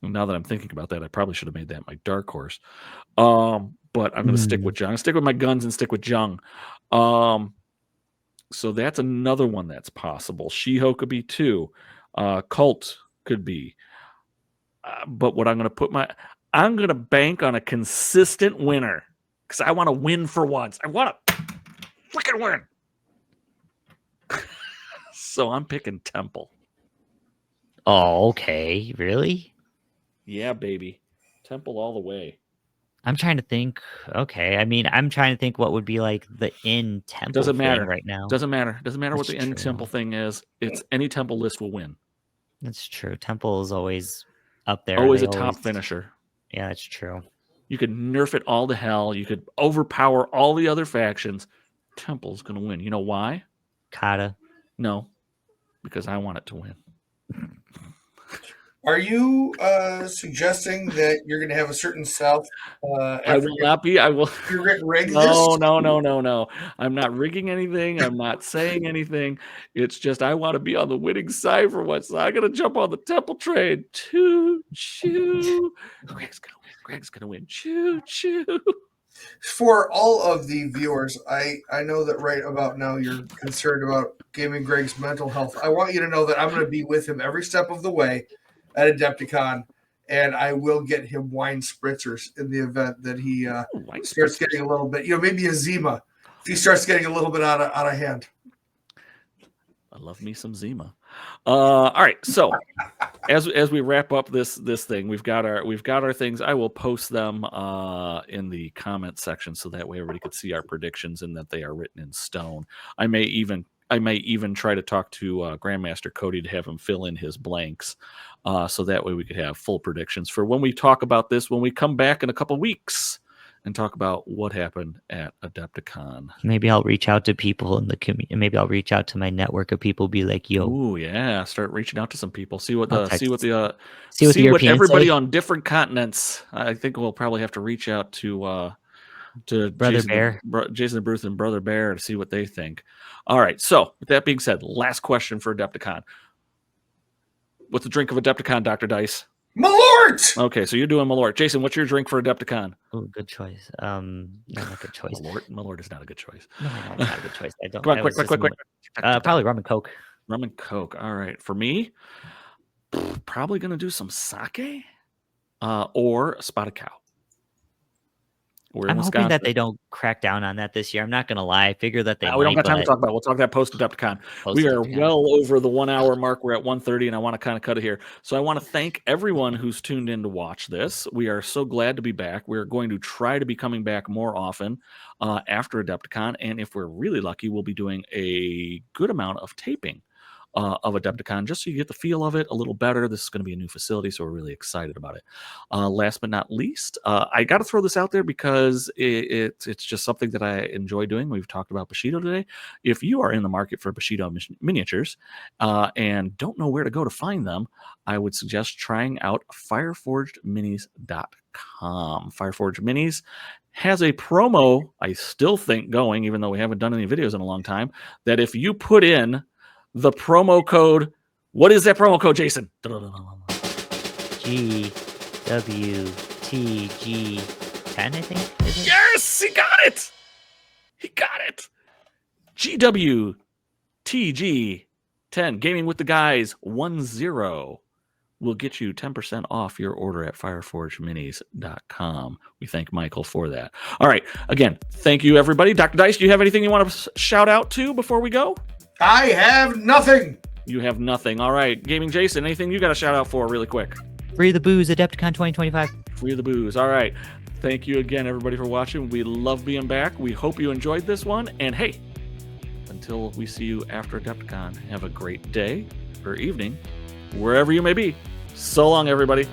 that I'm thinking about that, I probably should have made that my dark horse. But I'm going to stick with Jung. I'm going to stick with my guns and stick with Jung. So that's another one that's possible. Shiho could be 2. Cult could be. But what I'm going to bank on a consistent winner because I want to win for once. I want to freaking win. So I'm picking Temple. Oh, okay. Really? Yeah, baby. Temple all the way. I'm trying to think. Okay. I mean, I'm trying to think what would be like the in Temple Doesn't matter thing right now. Doesn't matter what the That's in Temple thing is. It's any Temple list will win. That's true. Temple is always up there. Always a top finisher. Yeah, that's true. You could nerf it all to hell. You could overpower all the other factions. Temple's going to win. You know why? Kata. No, because I want it to win. Are you suggesting that you're going to have a certain South? I will not be. I will. You're going to rig this? No. I'm not rigging anything. I'm not saying anything. It's just I want to be on the winning side for once. So I'm going to jump on the Temple train. Choo choo. Greg's going to win. Choo choo. For all of the viewers, I know that right about now you're concerned about Gaming Greg's mental health. I want you to know that I'm going to be with him every step of the way at Adepticon, and I will get him wine spritzers in the event that he Wine starts spritzers. getting a little bit, maybe a Zima if he starts getting a little bit out of hand. I love me some Zima. All right, so as we wrap up this thing, we've got our things. I will post them in the comment section so that way everybody could see our predictions and that they are written in stone. I may even try to talk to Grandmaster Cody to have him fill in his blanks, so that way we could have full predictions for when we talk about this when we come back in a couple weeks and talk about what happened at Adepticon. Maybe I'll reach out to people in the community. Maybe I'll reach out to my network of people. Be like, "Yo, ooh, yeah!" Start reaching out to some people. See what I'll the text- see what the see what the see what Europeans everybody say. on different continents. I think we'll probably have to reach out to Brother Jason Bear. Jason the Bruce and Brother Bear to see what they think. All right. So with that being said, last question for Adepticon. What's the drink of Adepticon, Dr. Dice? Malort! Okay, so you're doing Malort. Jason, what's your drink for Adepticon? Oh, good choice. Not a good choice. Malort is not a good choice. No, it's not a good choice. I don't. Come on, quick. Probably rum and Coke. Rum and Coke. All right. For me, probably going to do some sake or a spotted cow. I'm hoping that they don't crack down on that this year. I'm not going to lie. I figure that they we don't got time to but talk about it. We'll talk that post-Adepticon. We are well over the 1 hour mark. We're at 1:30, and I want to kind of cut it here. So I want to thank everyone who's tuned in to watch this. We are so glad to be back. We're going to try to be coming back more often after Adepticon, and if we're really lucky, we'll be doing a good amount of taping of Adepticon, just so you get the feel of it a little better. This is going to be a new facility, so we're really excited about it. Last but not least, I got to throw this out there because it's just something that I enjoy doing. We've talked about Bushido today. If you are in the market for Bushido miniatures and don't know where to go to find them, I would suggest trying out fireforgedminis.com. Fireforged Minis has a promo, I still think, going, even though we haven't done any videos in a long time, that if you put in the promo code, what is that promo code, Jason? GwtG10, I think. Is it? Yes, he got it. He got it. GwtG10, Gaming with the Guys 10 will get you 10% off your order at fireforgedminis.com. We thank Michael for that. All right. Again, thank you, everybody. Dr. Dice, do you have anything you want to shout out to before we go? I have nothing. You have nothing. All right. Gaming Jason, anything you got to shout out for really quick? Free the booze, Adepticon 2025. Free the booze. All right. Thank you again, everybody, for watching. We love being back. We hope you enjoyed this one. And hey, until we see you after Adepticon, have a great day or evening, wherever you may be. So long, everybody.